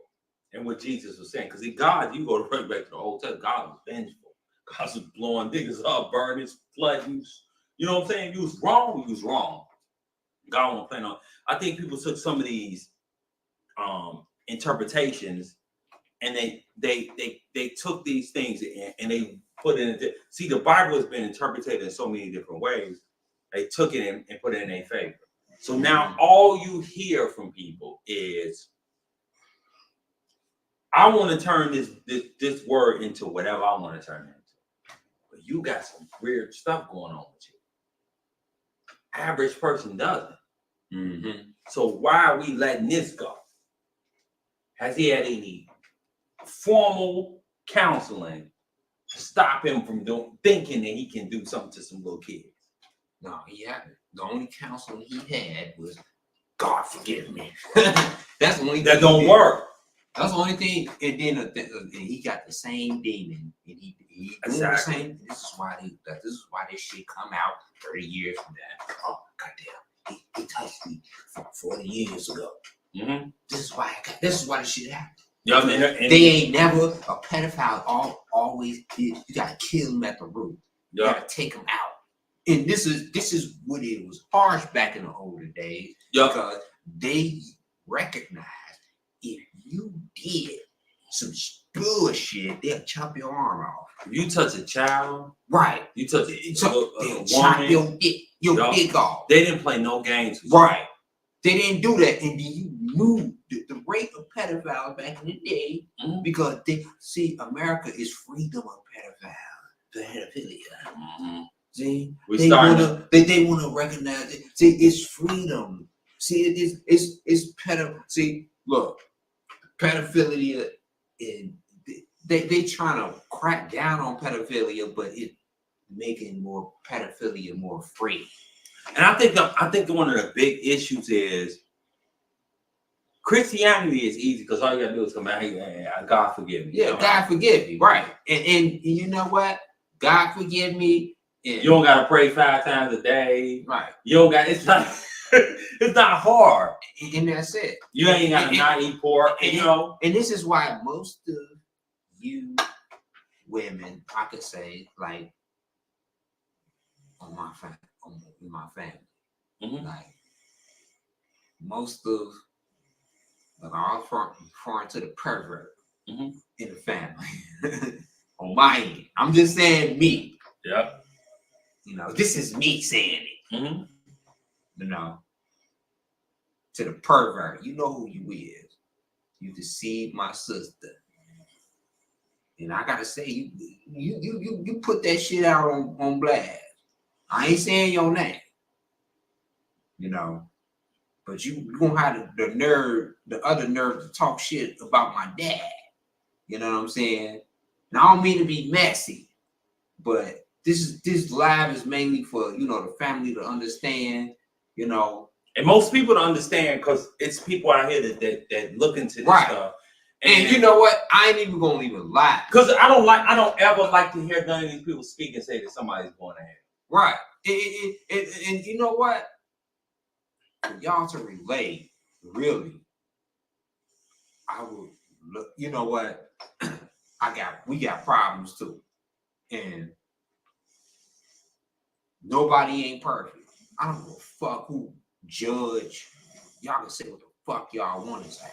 and what Jesus was saying. Because God, you go right back to the Old Testament, God was vengeful. God was blowing niggas up, burning, flooding. You know what I'm saying? You was wrong. You was wrong. God won't plan on. I think people took some of these interpretations and they took these things and they put it in. See, the Bible has been interpreted in so many different ways. They took it and put it in their favor. So now all you hear from people is, I want to turn this word into whatever I want to turn it into. But you got some weird stuff going on with you. Average person doesn't. So why are we letting this go? Has he had any formal counseling to stop him from thinking that he can do something to some little kids? No, he haven't. The only counseling he had was God forgive me. That's the only That thing don't work. That's the only thing. And then and he got the same demon, and he doing the Exactly. same. This is why this shit come out 30 years from now. Oh goddamn, he touched me 40 years ago. Mm-hmm. This is why this shit happened. Yeah, They ain't never a pedophile. Always you gotta kill him at the root. You gotta take him out. And this is what it was harsh back in the older days because they recognized if you did some bullshit, they'll chop your arm off. If you touch a child, right? You touch They'll a chop woman, your dick off. They didn't play no games with right. They didn't do that, and then you knew the rate of pedophiles back in the day because they see America is freedom of pedophilia. Mm-hmm. See, they want to recognize it. See, it's freedom. See, it's See, look, pedophilia, and they trying to crack down on pedophilia, but it making more pedophilia more free. And I think one of the big issues is Christianity is easy because all you gotta do is come out here and God forgive me. Yeah, God forgive me, right? And you know what? God forgive me. You don't gotta pray 5 times a day, right? You don't got. It's not. It's not hard. And that's it. You ain't got to not eat pork, you know. And this is why most of you women, I could say, like in my family, like most of, like I'm referring to the pervert in the family. On my end, I'm just saying me. Yeah. You know, this is me saying it. You know, to the pervert, you know who you is. You deceived my sister. And I gotta say, you put that shit out on blast. I ain't saying your name, you know, but you gonna have the other nerve to talk shit about my dad. You know what I'm saying? And I don't mean to be messy, but this live is mainly for, you know, the family to understand, you know. And most people don't understand because it's people out here that look into this stuff. And you know what? I ain't even gonna even lie. Because I don't ever like to hear none of these people speak and say that somebody's going to hell. Right. And you know what? For y'all to relate, really, I would look, you know what? We got problems too. And nobody ain't perfect. I don't give a fuck who judge. Y'all can say what the fuck y'all want to say.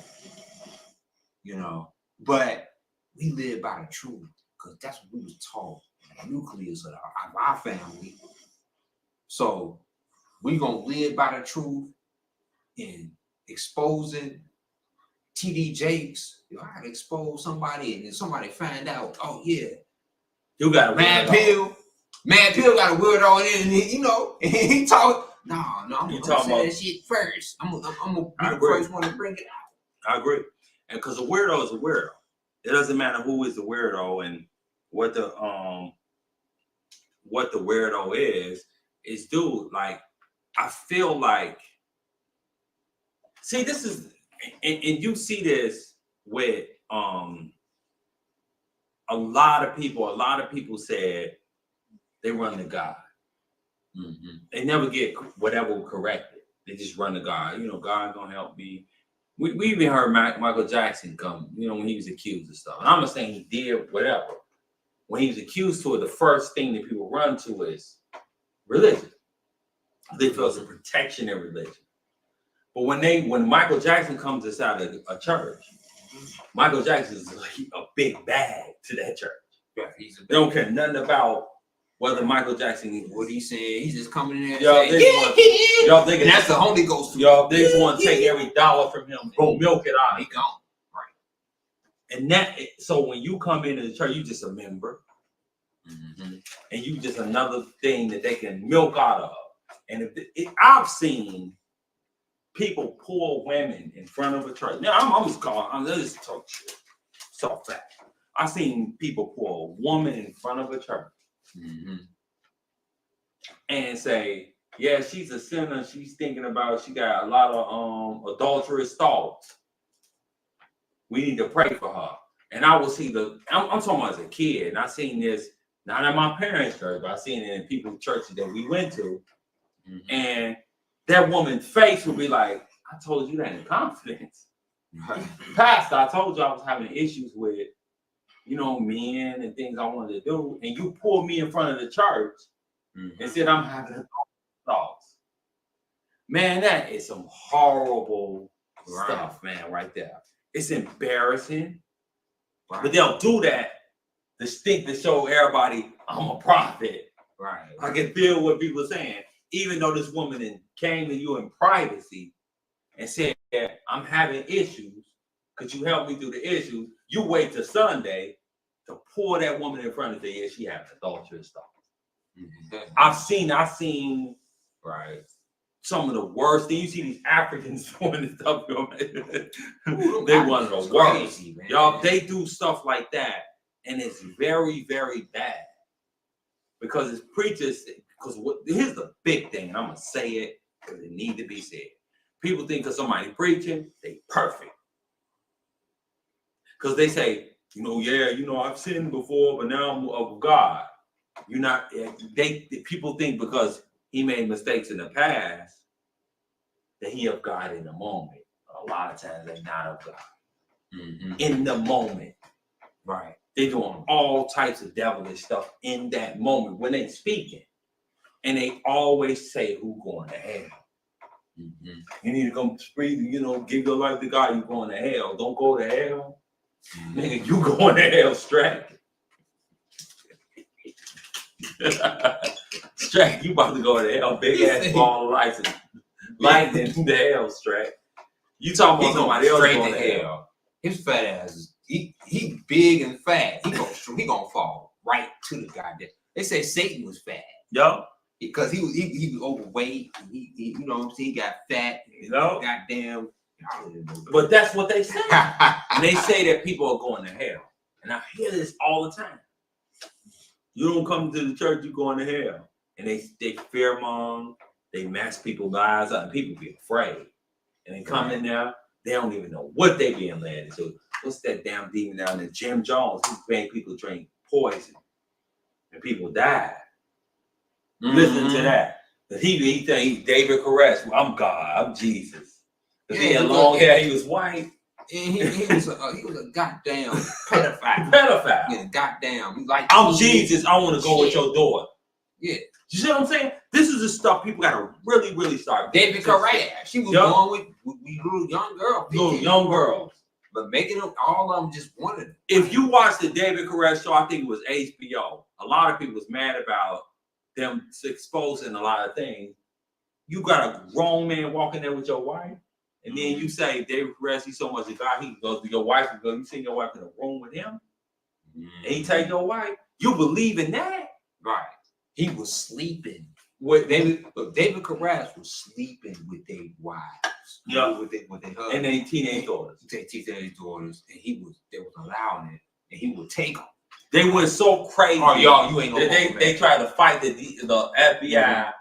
You know, but we live by the truth because that's what we was taught. The nucleus of our family. So we gonna live by the truth and exposing TD Jakes. If I gotta expose somebody and then somebody find out, oh yeah, you got Mad Pill got a word on it, and you know, and he talk. No, I'm gonna say that shit first. I'm gonna be the first one to bring it out. I agree. And because a weirdo is a weirdo. It doesn't matter who is the weirdo and what the weirdo is dude, like I feel like this is and you see this with a lot of people said they run to God. They never get whatever corrected. They just run to God. You know, God gonna help me. We even heard Michael Jackson come, you know, when he was accused of stuff. And I'm not saying he did whatever. When he was accused to it, the first thing that people run to is religion. They feel some protection in religion. But when Michael Jackson comes inside of a church, Michael Jackson is like a big bag to that church. Yeah, they don't care nothing about whether Michael Jackson, what he's saying, he's just coming in there and saying, y'all think that's the Holy Ghost. Y'all, they just want to take every dollar from him and milk it out. He gone. Right. And so when you come into the church, you just a member. And you just another thing that they can milk out of. And I've seen people pull women in front of a church. Now I'm just talk shit. So fact. I've seen people pull a woman in front of a church and say, Yeah, she's a sinner. She's thinking about she got a lot of adulterous thoughts. We need to pray for her. And I will see I'm talking about as a kid, and I seen this not in my parents' church, but I seen it in people's churches that we went to. And that woman's face would be like, I told you that in confidence. Pastor, I told you I was having issues with, men and things I wanted to do. And you pulled me in front of the church and said I'm having thoughts. Man, that is some horrible stuff, man, right there. It's embarrassing. Right. But they'll do that to show everybody I'm a prophet. Right. I can feel what people are saying. Even though this woman came to you in privacy and said, I'm having issues, could you help me through the issues? You wait till Sunday to pull that woman in front of you. Yeah, she having adulterous stuff. I've seen right, some of the worst things. You see these Africans doing this stuff. They one of the worst. Y'all, they do stuff like that, and it's very, very bad. Because it's preachers, here's the big thing, and I'm going to say it because it needs to be said. People think because somebody preaching, they perfect. Because they say, I've sinned before, but now I'm of God. People think because he made mistakes in the past, that he of God in the moment. A lot of times they're not of God. In the moment. Right. They're doing all types of devilish stuff in that moment when they're speaking. And they always say who going to hell. You need to come speak, give your life to God, you're going to hell. Don't go to hell. Nigga, you going to hell straight. Straight, you about to go to hell, big ass ball of lights, lightning to hell straight. You talking about somebody else going to hell. His fat ass he big and fat. He gonna fall right to the goddamn. They say Satan was fat. Yo. Because he was overweight. He he got fat. Goddamn. But that's what they say. And they say that people are going to hell. And I hear this all the time. You don't come to the church, you're going to hell. And they fearmong, they mess people's lives up, and people be afraid. And they come in there, they don't even know what they being led into. What's that damn demon down there? Jim Jones, who made people drink poison. And people died. Listen to that. He think David Koresh, I'm God, I'm Jesus. He had long hair, he was white. And he was a goddamn pedophile. Yeah, goddamn. I'm Jesus, I want to go with your daughter. Yeah. You see what I'm saying? This is the stuff people gotta really, really start. David Koresh, she was born with little young girl. Little young girls. But making them, all of them just wanted it. If you watch the David Koresh show, I think it was HBO. A lot of people was mad about them exposing a lot of things. You got a grown man walking there with your wife, and then you say David Koresh, he's so much a guy, he goes to your wife and goes, you seen your wife in a room with him? And he take your wife? You believe in that? Right. He was sleeping. David Koresh was sleeping with their wives. Yeah. With their husbands. And their teenage daughters. Teenage daughters. And they was allowing it. And he would take them. They went so crazy. Oh, y'all, you ain't no they tried to fight the FBI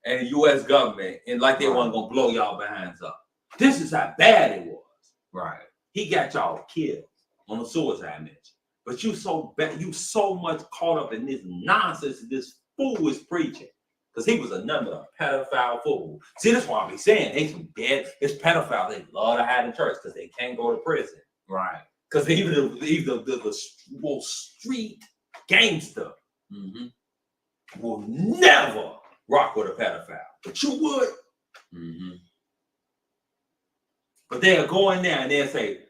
and the U.S. government, and like they wasn't gonna blow y'all behinds up. This is how bad it was. Right. He got y'all killed on the suicide mission. But you so much caught up in this nonsense, this fool is preaching. Because he was another pedophile fool. See, that's why I be saying they some dead. It's pedophiles. They love to hide in church because they can't go to prison. Right. Because even the street gangster will never rock with a pedophile. But you would. But they'll go in there and they'll say,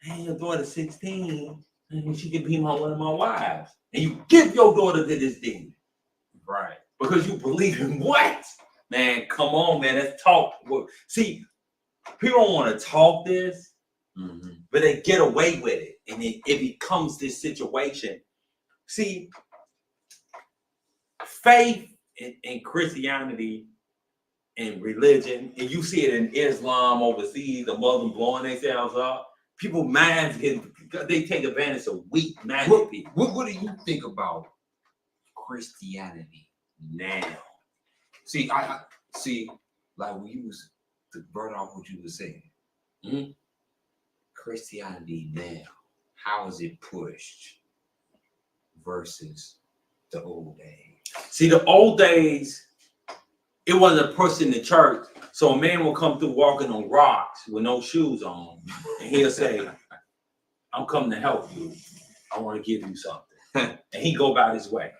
hey, your daughter's 16 and she can be one of my wives. And you give your daughter to this demon. Right. Because you believe in what? Man, come on, man. Let's talk. See, people don't want to talk this. But they get away with it, and it becomes this situation. See, faith in Christianity and religion, and you see it in Islam overseas, the Muslims blowing themselves up. People minds they take advantage of weak minded people. What do you think about Christianity now? See, See, like when you was to burn off what you were saying, Mhm. Christianity now, how is it pushed versus the old days? See, the old days, it wasn't a person in the church. So a man will come through walking on rocks with no shoes on, and he'll say, I'm coming to help you. I want to give you something. And he go about his way.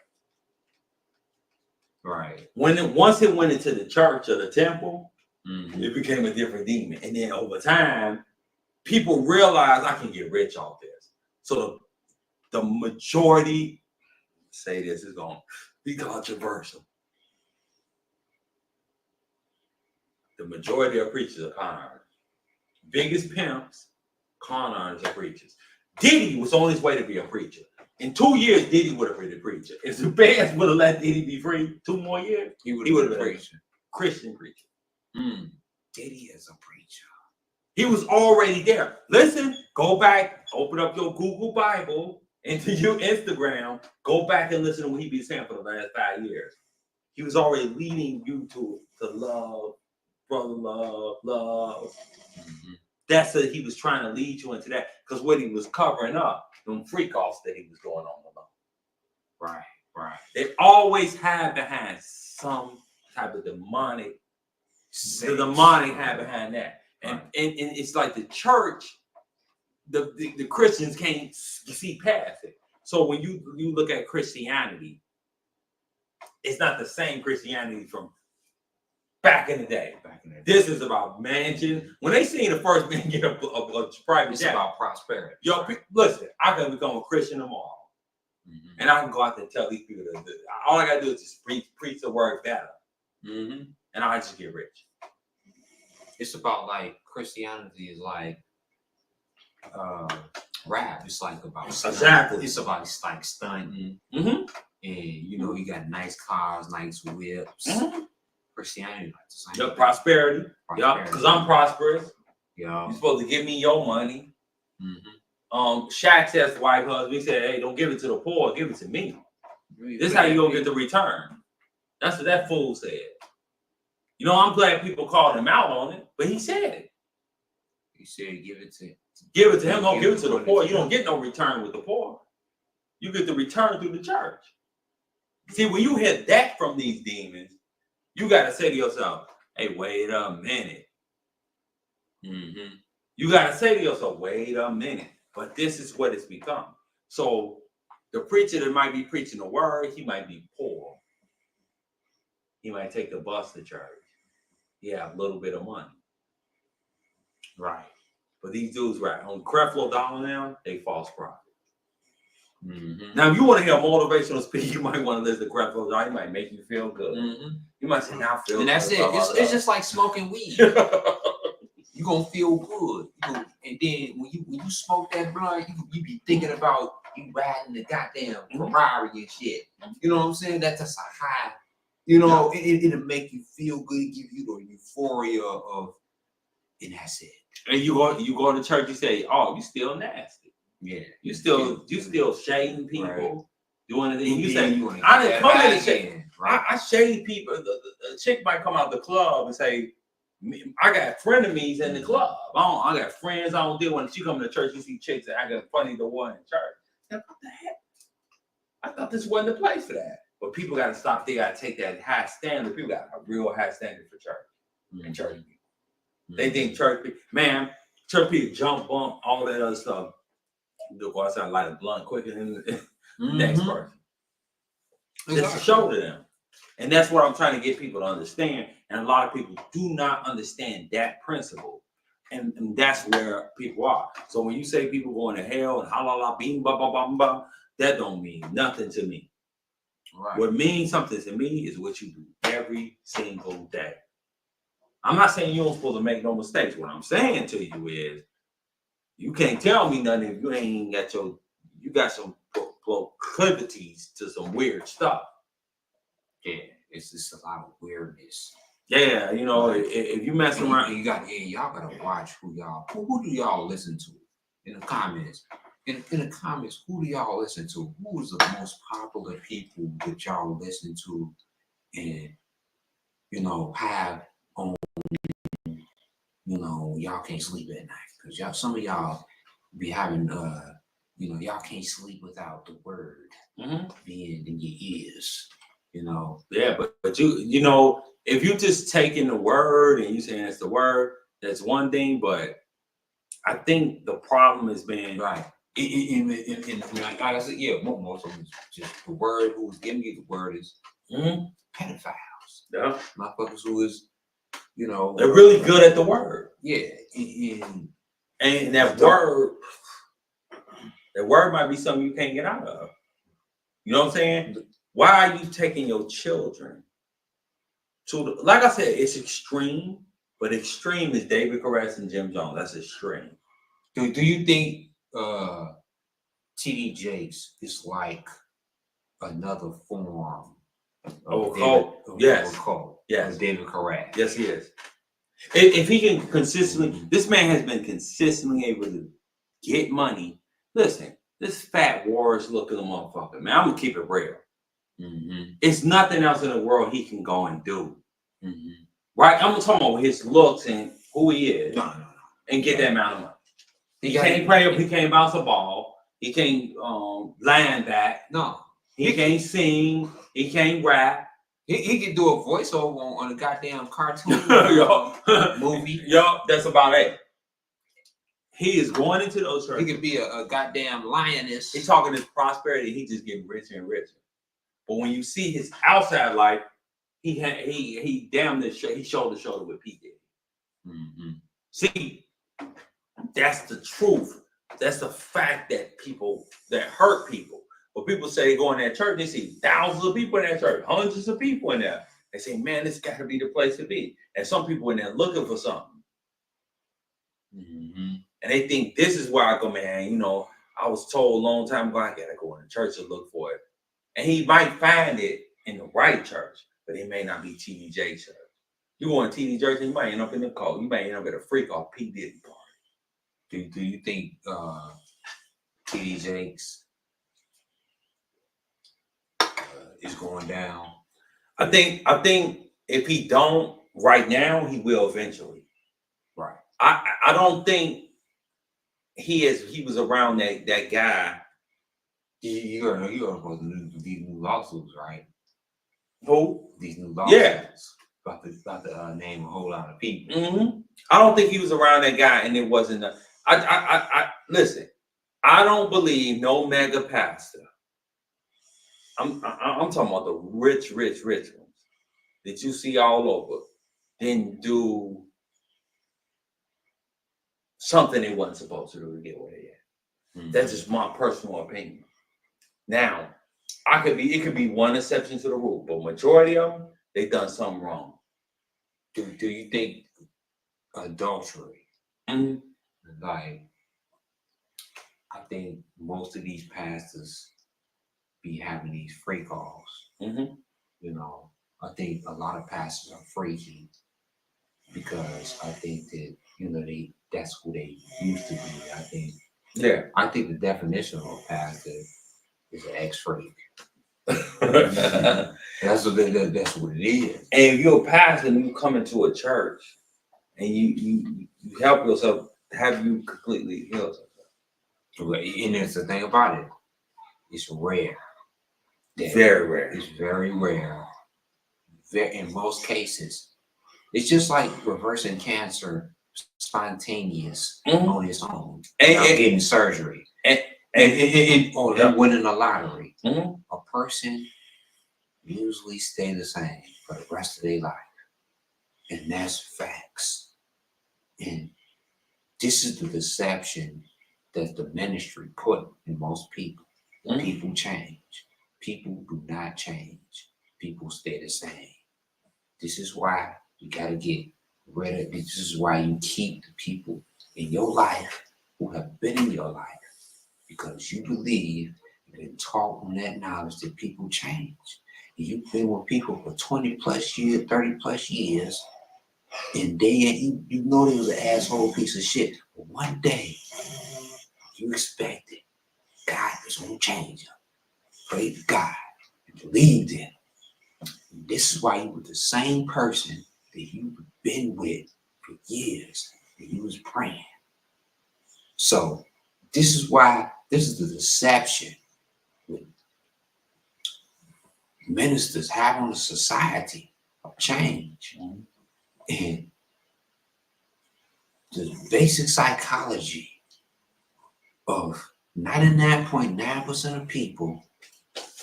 Right. Once it went into the church or the temple, Mm-hmm. it became a different demon. And then over time, people realized I can get rich off this. So the majority, say this is going to be controversial. The majority of preachers are con artists. Biggest pimps, con artists, are preachers. Diddy was on his way to be a preacher. In 2 years, Diddy would have been a preacher. If the bands would have let Diddy be free 2 more years, He would have have been been a a preacher. Christian preacher. Diddy is a preacher. He was already there. Listen, go back, open up your Google Bible, into your Instagram, go back and listen to what he been saying for the last 5 years. He was already leading you to love, brother love. Mm-hmm. That's what he was trying to lead you into that. Because what he was covering up, them freak offs that he was going on about. Right. They always have behind some type of demonic. The demonic had behind that. And it's like the church, the Christians can't see past it. So when you look at Christianity, it's not the same Christianity from back in the day. This is about mansion. When they seen the first man get a private It's jet, about prosperity. Yo, listen, I can become a Christian tomorrow. Mm-hmm. And I can go out there and tell these people that all I gotta do is just preach the word better. Mm-hmm. And I just get rich. It's about like Christianity is like rap. It's like about Exactly. It's about like stunting. Mm-hmm. And you got nice cars, nice whips. Mm-hmm. Christianity, like the same Your thing. prosperity. Yeah, because I'm prosperous. Yeah. You're supposed to give me your money. Mm-hmm. Shaq's ex-wife husband, he said, hey, don't give it to the poor, give it to me. This is how you gonna get the return. That's what that fool said. You know, I'm glad people called him out on it, but he said it. He said give it to him. Give it to him, don't give it to the poor. You don't get no return with the poor. You get the return through the church. See, when you hear that from these demons, you got to say to yourself, hey, wait a minute. Mm-hmm. You got to say to yourself, wait a minute. But this is what it's become. So the preacher that might be preaching the word, he might be poor. He might take the bus to church. He have a little bit of money. Right. But these dudes, right, on Creflo Dollar now, they false prophets. Mm-hmm. Now, if you want to hear a motivational speech, you might want to listen to Creflo Dollar. He might make you feel good. Mm-hmm. You might say, now I feel and good. that's it. It's just like smoking weed. You're going to feel good. And then when you smoke that blunt, you be thinking about you riding the goddamn Ferrari and shit. You know what I'm saying? That's just a high. You know, it'll make you feel good, give you the euphoria of, and that's it. And you go to church, you say, oh, you still nasty. Yeah. You still shading people, right. doing it. And you say, I didn't come in to shade. Right. I shade people. The chick might come out the club and say, I got frenemies in the club. I got friends I don't deal with. When she come to church, you see chicks that I got funny the one in church. Now, what the heck? I thought this wasn't the place for that. But people got to stop. They got to take that high standard. People got a real high standard for church and church people. They think church people, man, church people jump, bump, all that other stuff. They'll go outside and light a blunt quicker than the next person. Just to show to them. And that's what I'm trying to get people to understand. And a lot of people do not understand that principle. And that's where people are. So when you say people going to hell and halala, beam, ba, ba, ba, ba, that don't mean nothing to me. Right. What means something to me is what you do every single day. I'm not saying you don't supposed to make no mistakes. What I'm saying to you is you can't tell me nothing if you ain't got you got some proclivities to some weird stuff. Yeah, it's just a lot of weirdness. Yeah, you know, if you mess around, y'all gotta watch who do y'all listen to in the comments. In the comments, who do y'all listen to? Who is the most popular people that y'all listen to? And have on, y'all can't sleep at night because some of y'all be having, y'all can't sleep without the word being in your ears. Yeah, but if you just taking the word and you saying it's the word, that's one thing. But I think the problem has been right. Like I said, yeah, most of them is just the word. Who's giving you the word is pedophiles. Yeah, motherfuckers who is, they're really good at the word. Yeah, and that word might be something you can't get out of. You know what I'm saying? Why are you taking your children to like I said, it's extreme, but extreme is David Caress and Jim Jones. That's extreme. Do you think TD Jakes is like another form of a cult? Yes. Of a cult? Yes. Of David Caress? Yes, he is. If he can consistently, this man has been consistently able to get money. Listen, this fat Wars looking motherfucker, man, I'm gonna keep it real. It's nothing else in the world he can go and do. Right? I'm talking about his looks and who he is. No. And get that amount of money. He can't play. He can't bounce a ball. He can't line back. No. He can't sing. He can't rap. He can do a voiceover on a goddamn cartoon movie. Yo, that's about it. He is going into those churches. He could be a goddamn lioness. He's talking his prosperity. He just getting richer and richer. But when you see his outside life, he damn near he shoulder to shoulder with P. Diddy. See, that's the truth. That's the fact that hurt people. When people say they go in that church, they see thousands of people in that church, hundreds of people in there. They say, man, this got to be the place to be. And some people in there looking for something. And they think this is where I go, man. I was told a long time ago, I got to go in the church to look for it. And he might find it in the right church, but it may not be TD Jakes church. You go in TD church and you might end up in the cult. You might end up at a freak off P. Diddy party. Do you think TD Jakes is going down? I think if he don't right now, he will eventually. Right. I don't think he was around that guy. You heard about these new lawsuits, right? Who? These new lawsuits. Yeah. About to name a whole lot of people. I don't think he was around that guy, and it wasn't. I listen. I don't believe no mega pastor. I'm talking about the rich ones that you see all over. Didn't do something they wasn't supposed to do to get where they at. That's just my personal opinion. Now, it could be one exception to the rule, but majority of them, they done something wrong. Do you think adultery? Like, I think most of these pastors be having these freak offs. I think a lot of pastors are freaky because I think that that's who they used to be. I think the definition of a pastor is an ex-freak. That's what it is. And if you're a pastor and you come into a church and you help yourself, have you completely healed yourself? And it's the thing about it, it's rare. Very rare. It's very rare. In most cases, it's just like reversing cancer, spontaneous on its own, without getting surgery, or winning a lottery. A person usually stay the same for the rest of their life, and that's facts. And this is the deception that the ministry put in most people. People change. People do not change. People stay the same. This is why you got to get rid of it. This is why you keep the people in your life who have been in your life, because you believe you've been taught on that knowledge that people change. And you've been with people for 20 plus years, 30 plus years, and you know they was an asshole piece of shit. But one day, you expected God was going to change them. Pray to God and believed in him. this is why you were the same person that you've been with for years, and you was praying. So this is why, this is the deception with ministers have on the society of change. And the basic psychology of 99.9% of people,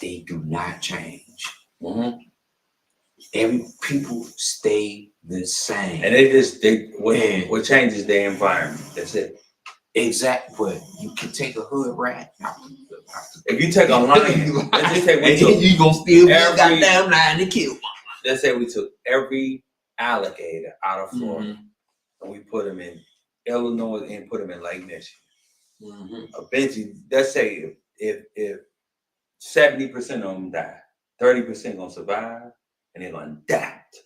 they do not change. Every people stay the same. And what changes their environment. That's it. Exactly. But you can take a hood rat. If you take a lion, let's just say we took you gonna still be every goddamn lion to kill. Let's say we took every alligator out of Florida and we put them in Illinois and put them in Lake Michigan. Eventually, let's say if 70% of them die, 30% gonna survive, and they're gonna adapt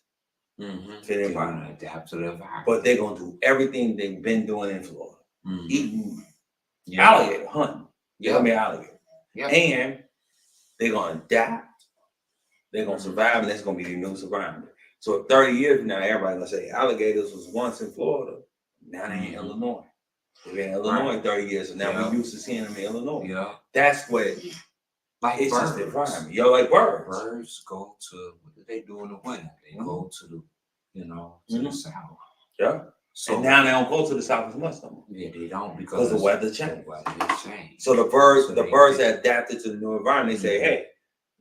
to their environment. Adapt to the environment. But they're gonna do everything they've been doing in Florida, eating alligator, hunting. They're gonna be alligator, and they're gonna adapt. They're gonna survive, and that's gonna be the new survival. So 30 years from now, everybody's gonna say alligators was once in Florida, now they in Illinois. They're in Illinois 30 years from now. We used to seeing them in Illinois. That's what. Like it's birds. Just the environment. Like birds. Birds go to, what do they do in the winter? They go to the, to the south. Yeah. So and now they don't go to the south as much no more. Yeah, they don't because the weather changed. The weather changed. So the birds that adapted to the new environment, they say, hey,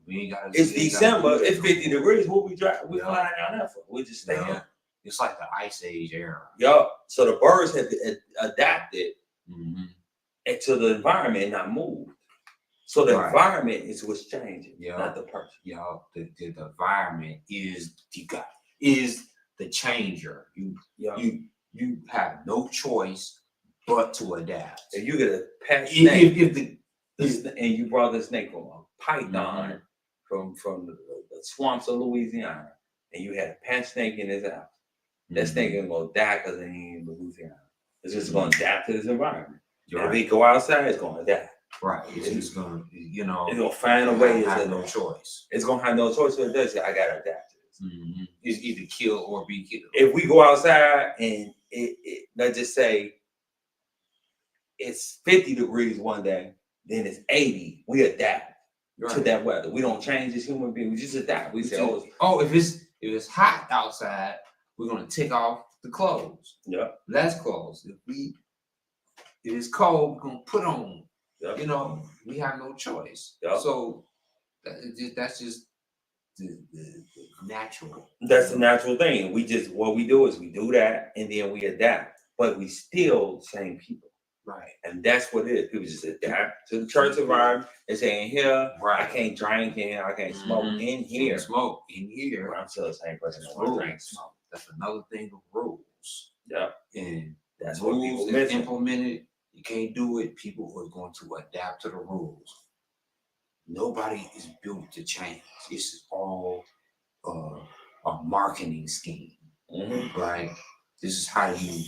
we ain't gotta, it's December, it's 50 degrees. What we flying down there for? We just stay here. It's like the Ice Age era. So the birds have adapted to the environment and not moved. So the environment is what's changing, not the person. The environment is the changer. You have no choice but to adapt. If you get a pet snake, and you brought the snake from a python from the swamps of Louisiana, and you had a pet snake in his house, that snake ain't gonna die because it ain't in Louisiana. It's just gonna adapt to this environment. If it go outside, it's gonna die. Right. It's just gonna, it's gonna find a way. It has no choice. It's gonna have no choice. So it does. I gotta adapt to this. It's either kill or be killed. If we go outside and let's just say it's 50 degrees one day, then it's 80. We adapt to that weather. We don't change as human beings. We just adapt. We say, if it's hot outside, we're gonna take off the clothes. Less clothes. If it's cold, we're gonna put on. We have no choice. So that's just the natural. That's the natural thing. What we do is we do that and then we adapt, but we still same people. Right. And that's what it is. People just adapt to the church environment. They say in here, I can't drink in here, I can't smoke in here. Smoke in here. But I'm still the same person that Rules. drink smoke. That's another thing of rules. And that's rules what people is implemented. You can't do it. People are going to adapt to the rules. Nobody is built to change. This is all a marketing scheme, right? This is how you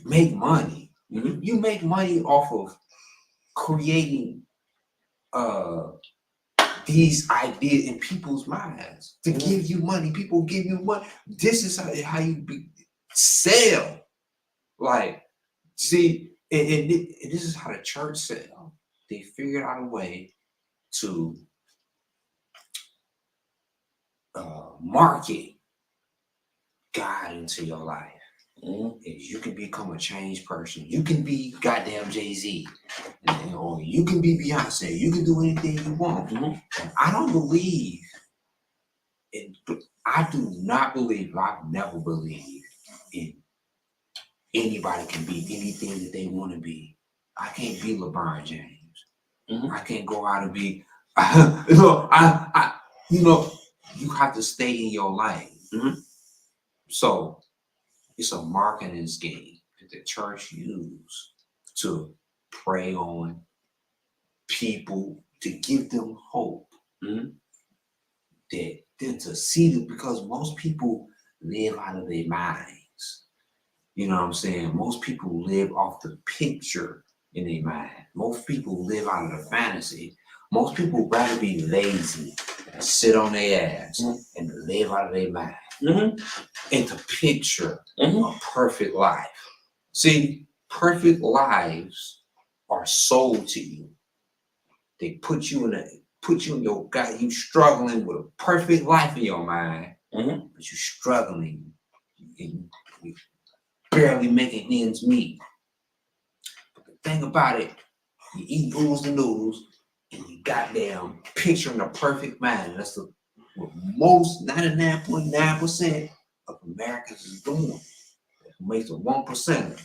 make money. You make money off of creating these ideas in people's minds to give you money. People give you money. This is how you sell. Like, see. And this is how the church sell. They figured out a way to market God into your life. You can become a changed person. You can be goddamn Jay-Z. Or you can be Beyonce. You can do anything you want. And I don't believe, I've never believed in anybody can be anything that they want to be. I can't be LeBron James. I can't go out and be, you have to stay in your lane. So it's a marketing scheme that the church used to prey on people, to give them hope. That then to see them, because most people live out of their minds. You know what I'm saying? Most people live off the picture in their mind. Most people live out of the fantasy. Most people rather be lazy and sit on their ass and live out of their mind and to picture a perfect life. See, perfect lives are sold to you. They put you in your God. You struggling with a perfect life in your mind, but you struggling. You barely making ends meet. But the thing about it, you eat oodles and noodles, and you goddamn picturing a perfect mind. That's what most 99.9% of Americans is doing. It makes it 1%.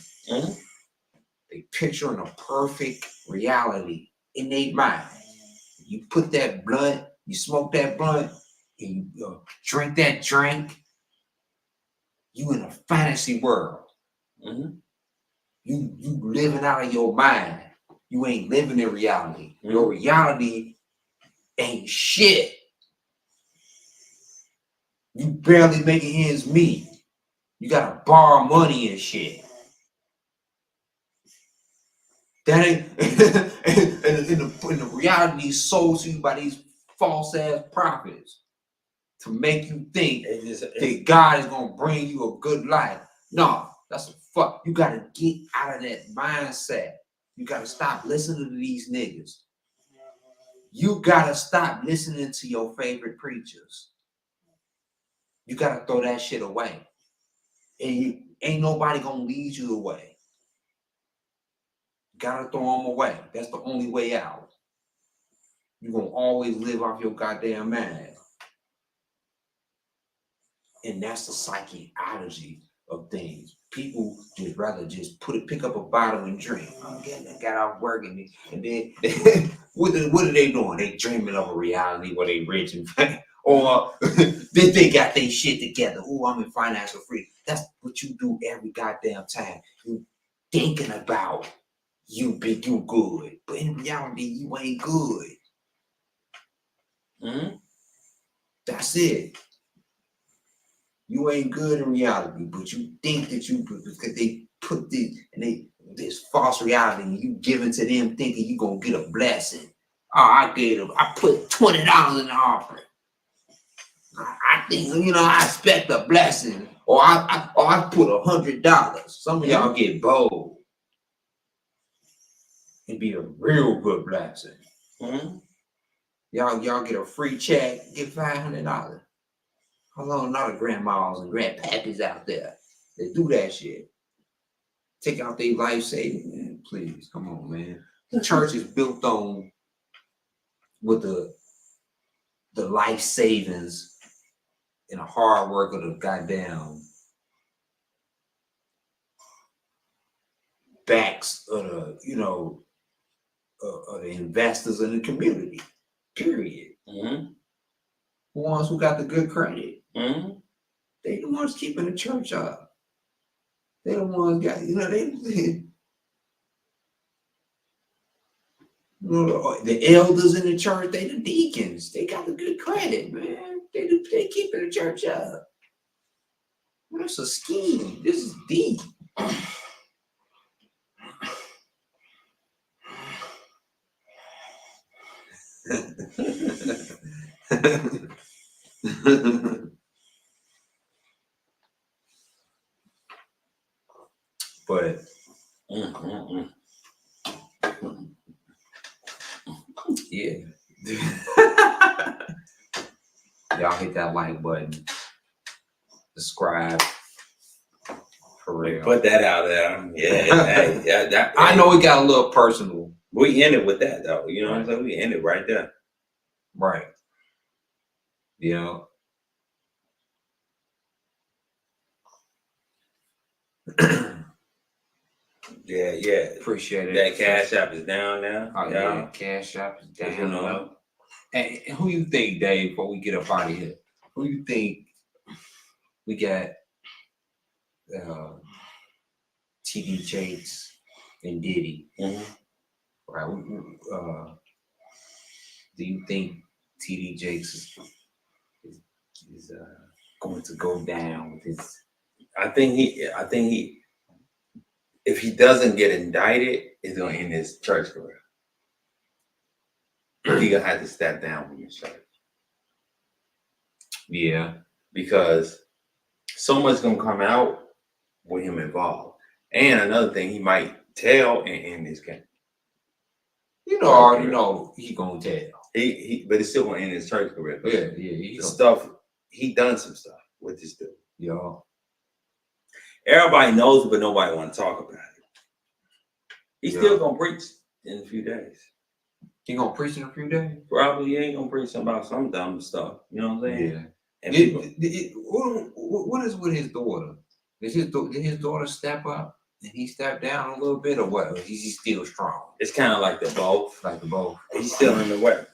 They picturing a perfect reality in their mind. You put that blunt, you smoke that blunt, and you drink that drink. You in a fantasy world. You living out of your mind. You ain't living in reality. Your reality ain't shit. You barely making ends meet. You gotta borrow money and shit. That ain't and the reality is sold to you by these false ass prophets to make you think that God is gonna bring you a good life. No, that's a fuck. You gotta get out of that mindset. You gotta stop listening to these niggas. You gotta stop listening to your favorite preachers. You gotta throw that shit away. And ain't nobody gonna lead you away. You gotta throw them away. That's the only way out. You're gonna always live off your goddamn mind. And that's the psychology of things. People just rather just pick up a bottle and drink. Oh, I got off work and then what are they doing? They dreaming of a reality where they rich and famous. Or they got their shit together. Oh, I'm in financial freedom. That's what you do every goddamn time. You thinking about you big, you good. But in reality, you ain't good. That's it. You ain't good in reality, but you think that you, because they put this false reality and you give it to them thinking you gonna get a blessing. Oh, I put $20 in the offering. I think, I expect a blessing. Or I put $100. Some of y'all get bold. It'd be a real good blessing. Y'all get a free check, get $500. Hello, not the grandmas and grandpappies out there. They do that shit. Take out their life saving, man. Please, come on, man. The church is built on with the life savings and the hard work of the goddamn backs of the of the investors in the community. Period. The ones who got the good credit. They the ones keeping the church up. They the ones got the elders in the church, they the deacons. They got the good credit, man. They keeping the church up. That's a scheme. This is deep. But yeah. Y'all hit that like button. Subscribe. For real. Put that out there. Yeah. I know it got a little personal. We ended with that though. You know what I'm saying? We ended right there. Right. Yeah. Appreciate it. That Cash App is down now. Oh, yeah. Cash App is down. And who you think, Dave, before we get up out of here? Who you think we got TD Jakes and Diddy? Right. Do you think TD Jakes is going to go down with his? I think he if he doesn't get indicted, it's gonna end his church career. He gonna have to step down from his church. Yeah. Because so much gonna come out with him involved. And another thing, he might tell and end this game. You know, already know he gonna tell. But it's still gonna end his church career. Yeah. The stuff he done some stuff with this dude. Yeah. Everybody knows it, but nobody want to talk about it. He's still gonna preach in a few days. He gonna preach in a few days? Probably he ain't gonna preach about some dumb stuff. You know what I'm saying? Yeah. And people, what is with his daughter? Did his daughter step up and he stepped down a little bit, or what? Or is he still strong? it's kind of like the both. Like the both. He's still in the way.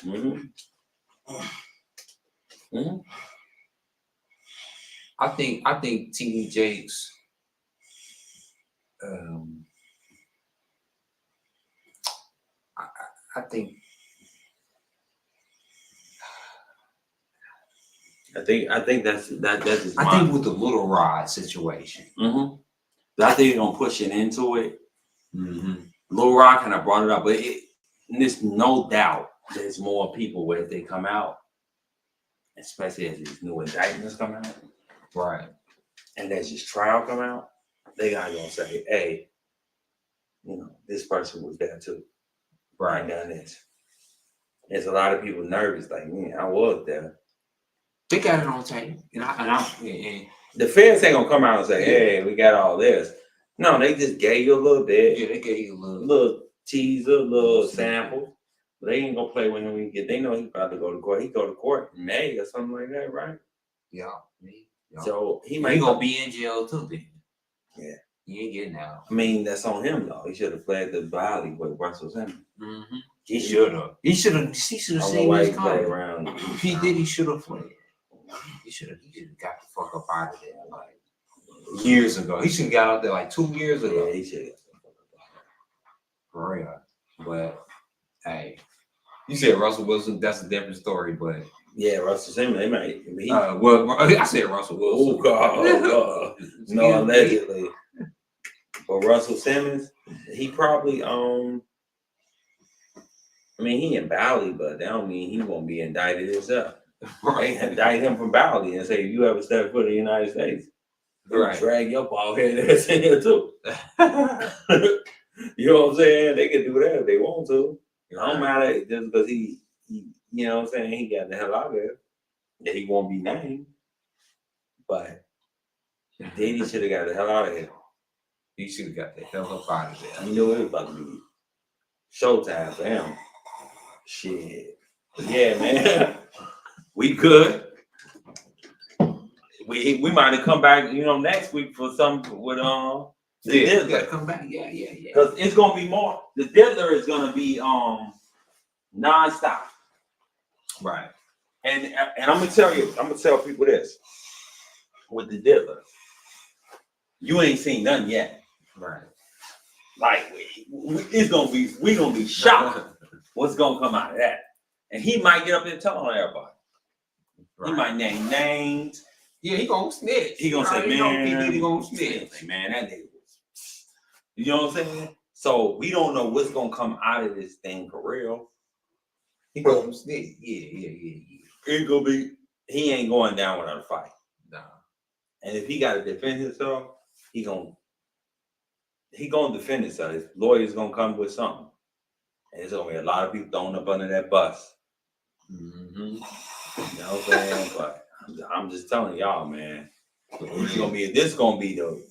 Mm-hmm. Mm-hmm. I think TD Jakes. I think that's his I think with the Little Rod situation. Mm-hmm. I think he's gonna push it into it. Mm-hmm. Lil Rock kind of brought it up, but there's no doubt there's more people where they come out, especially as these new indictments come out, Right. and as this trial come out, they gotta go say, hey, this person was there too. Right. I done this. There's a lot of people nervous, like, I was there. They got it on tape, and the feds ain't gonna come out and say, hey, we got all this. No, they just gave you a little bit. Yeah, they gave you a little teaser, little sample. But they ain't gonna play with him when he get. They know he's about to go to court. He go to court in May or something like that, right? Yeah. So he gonna be in jail too, then. Yeah. He ain't getting out. I mean, that's on him though. He should have fled the valley with Russell Simmons. Mm-hmm. He should have. He should have seen his coming. Around. If he did, he should have fled. He should have got the fuck up out of there like years ago. He should have got out there like 2 years ago. Yeah, he should have. For real. But hey, you said Russell Wilson. That's a different story. But yeah, Russell Simmons. They might. Well, I said Russell Wilson. Oh God. No, allegedly. But Russell Simmons, he probably I mean, he in Bali, but that don't mean he won't be indicted himself. Right? They indict him from Bali and say, if you ever step foot in the United States, right, drag your bald head ass in here too. You know what I'm saying? They can do that if they want to. It don't matter just because he, you know what I'm saying, he got the hell out of there. That he won't be named. But Diddy should have got the hell out of here. He should have got the hell up out of there. You know it was about to be showtime for him. Shit. But yeah, man. We good. We might have come back, next week for something with the Diddler. Gotta come back. Yeah. Because it's gonna be more. The Diddler is gonna be nonstop. Right. And I'm gonna tell people this. With the Diddler, you ain't seen nothing yet. Right. Like we gonna be shocked what's gonna come out of that. And he might get up there and tell on everybody. Right. He might name names. Yeah, he gonna snitch. He gonna say, man, he gonna snitch. Say, man, that nigga was. You know what I'm saying? So we don't know what's gonna come out of this thing for real. He gonna snitch. Yeah. It's gonna be. He ain't going down without a fight. Nah. And if he got to defend himself, he gonna defend himself. His lawyer's gonna come with something, and there's gonna be a lot of people thrown up under that bus. Mm-hmm. You know what I'm saying? But I'm just telling y'all, man. This is gonna be the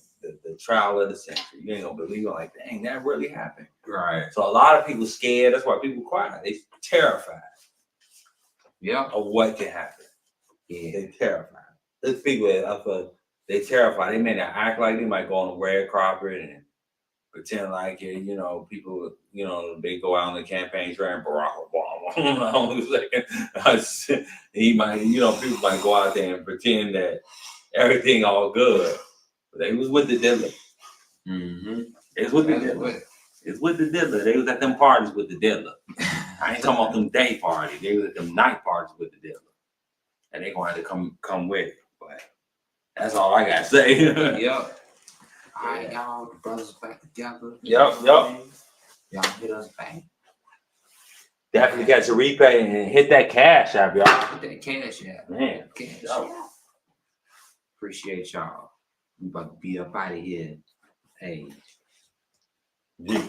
trial of the century. You ain't gonna believe it. Like, dang, that really happened. Right. So a lot of people scared. That's why people quiet. They terrified. Yeah. Of what can happen. Yeah. They terrified. There's people they terrified. They may not act like they might go on the red carpet and pretend like it. People. They go out on the campaign trail and Barack Obama. He might. People might go out there and pretend that everything all good. But they was with the Diddler. Mm-hmm. It's with the Diddler. It's with the Diddler. They was at them parties with the Diddler. I ain't talking about them day parties. They was at them night parties with the Diddler. And they gonna have to come with it. But that's all I gotta say. Yep. All right, y'all, the brothers back together. Yep. Y'all hit us back. Definitely catch a replay and hit that cash app, y'all. Hit that cash app. Man, Cash yo. app. Appreciate y'all. We about to be up out of here. Hey. Yeah.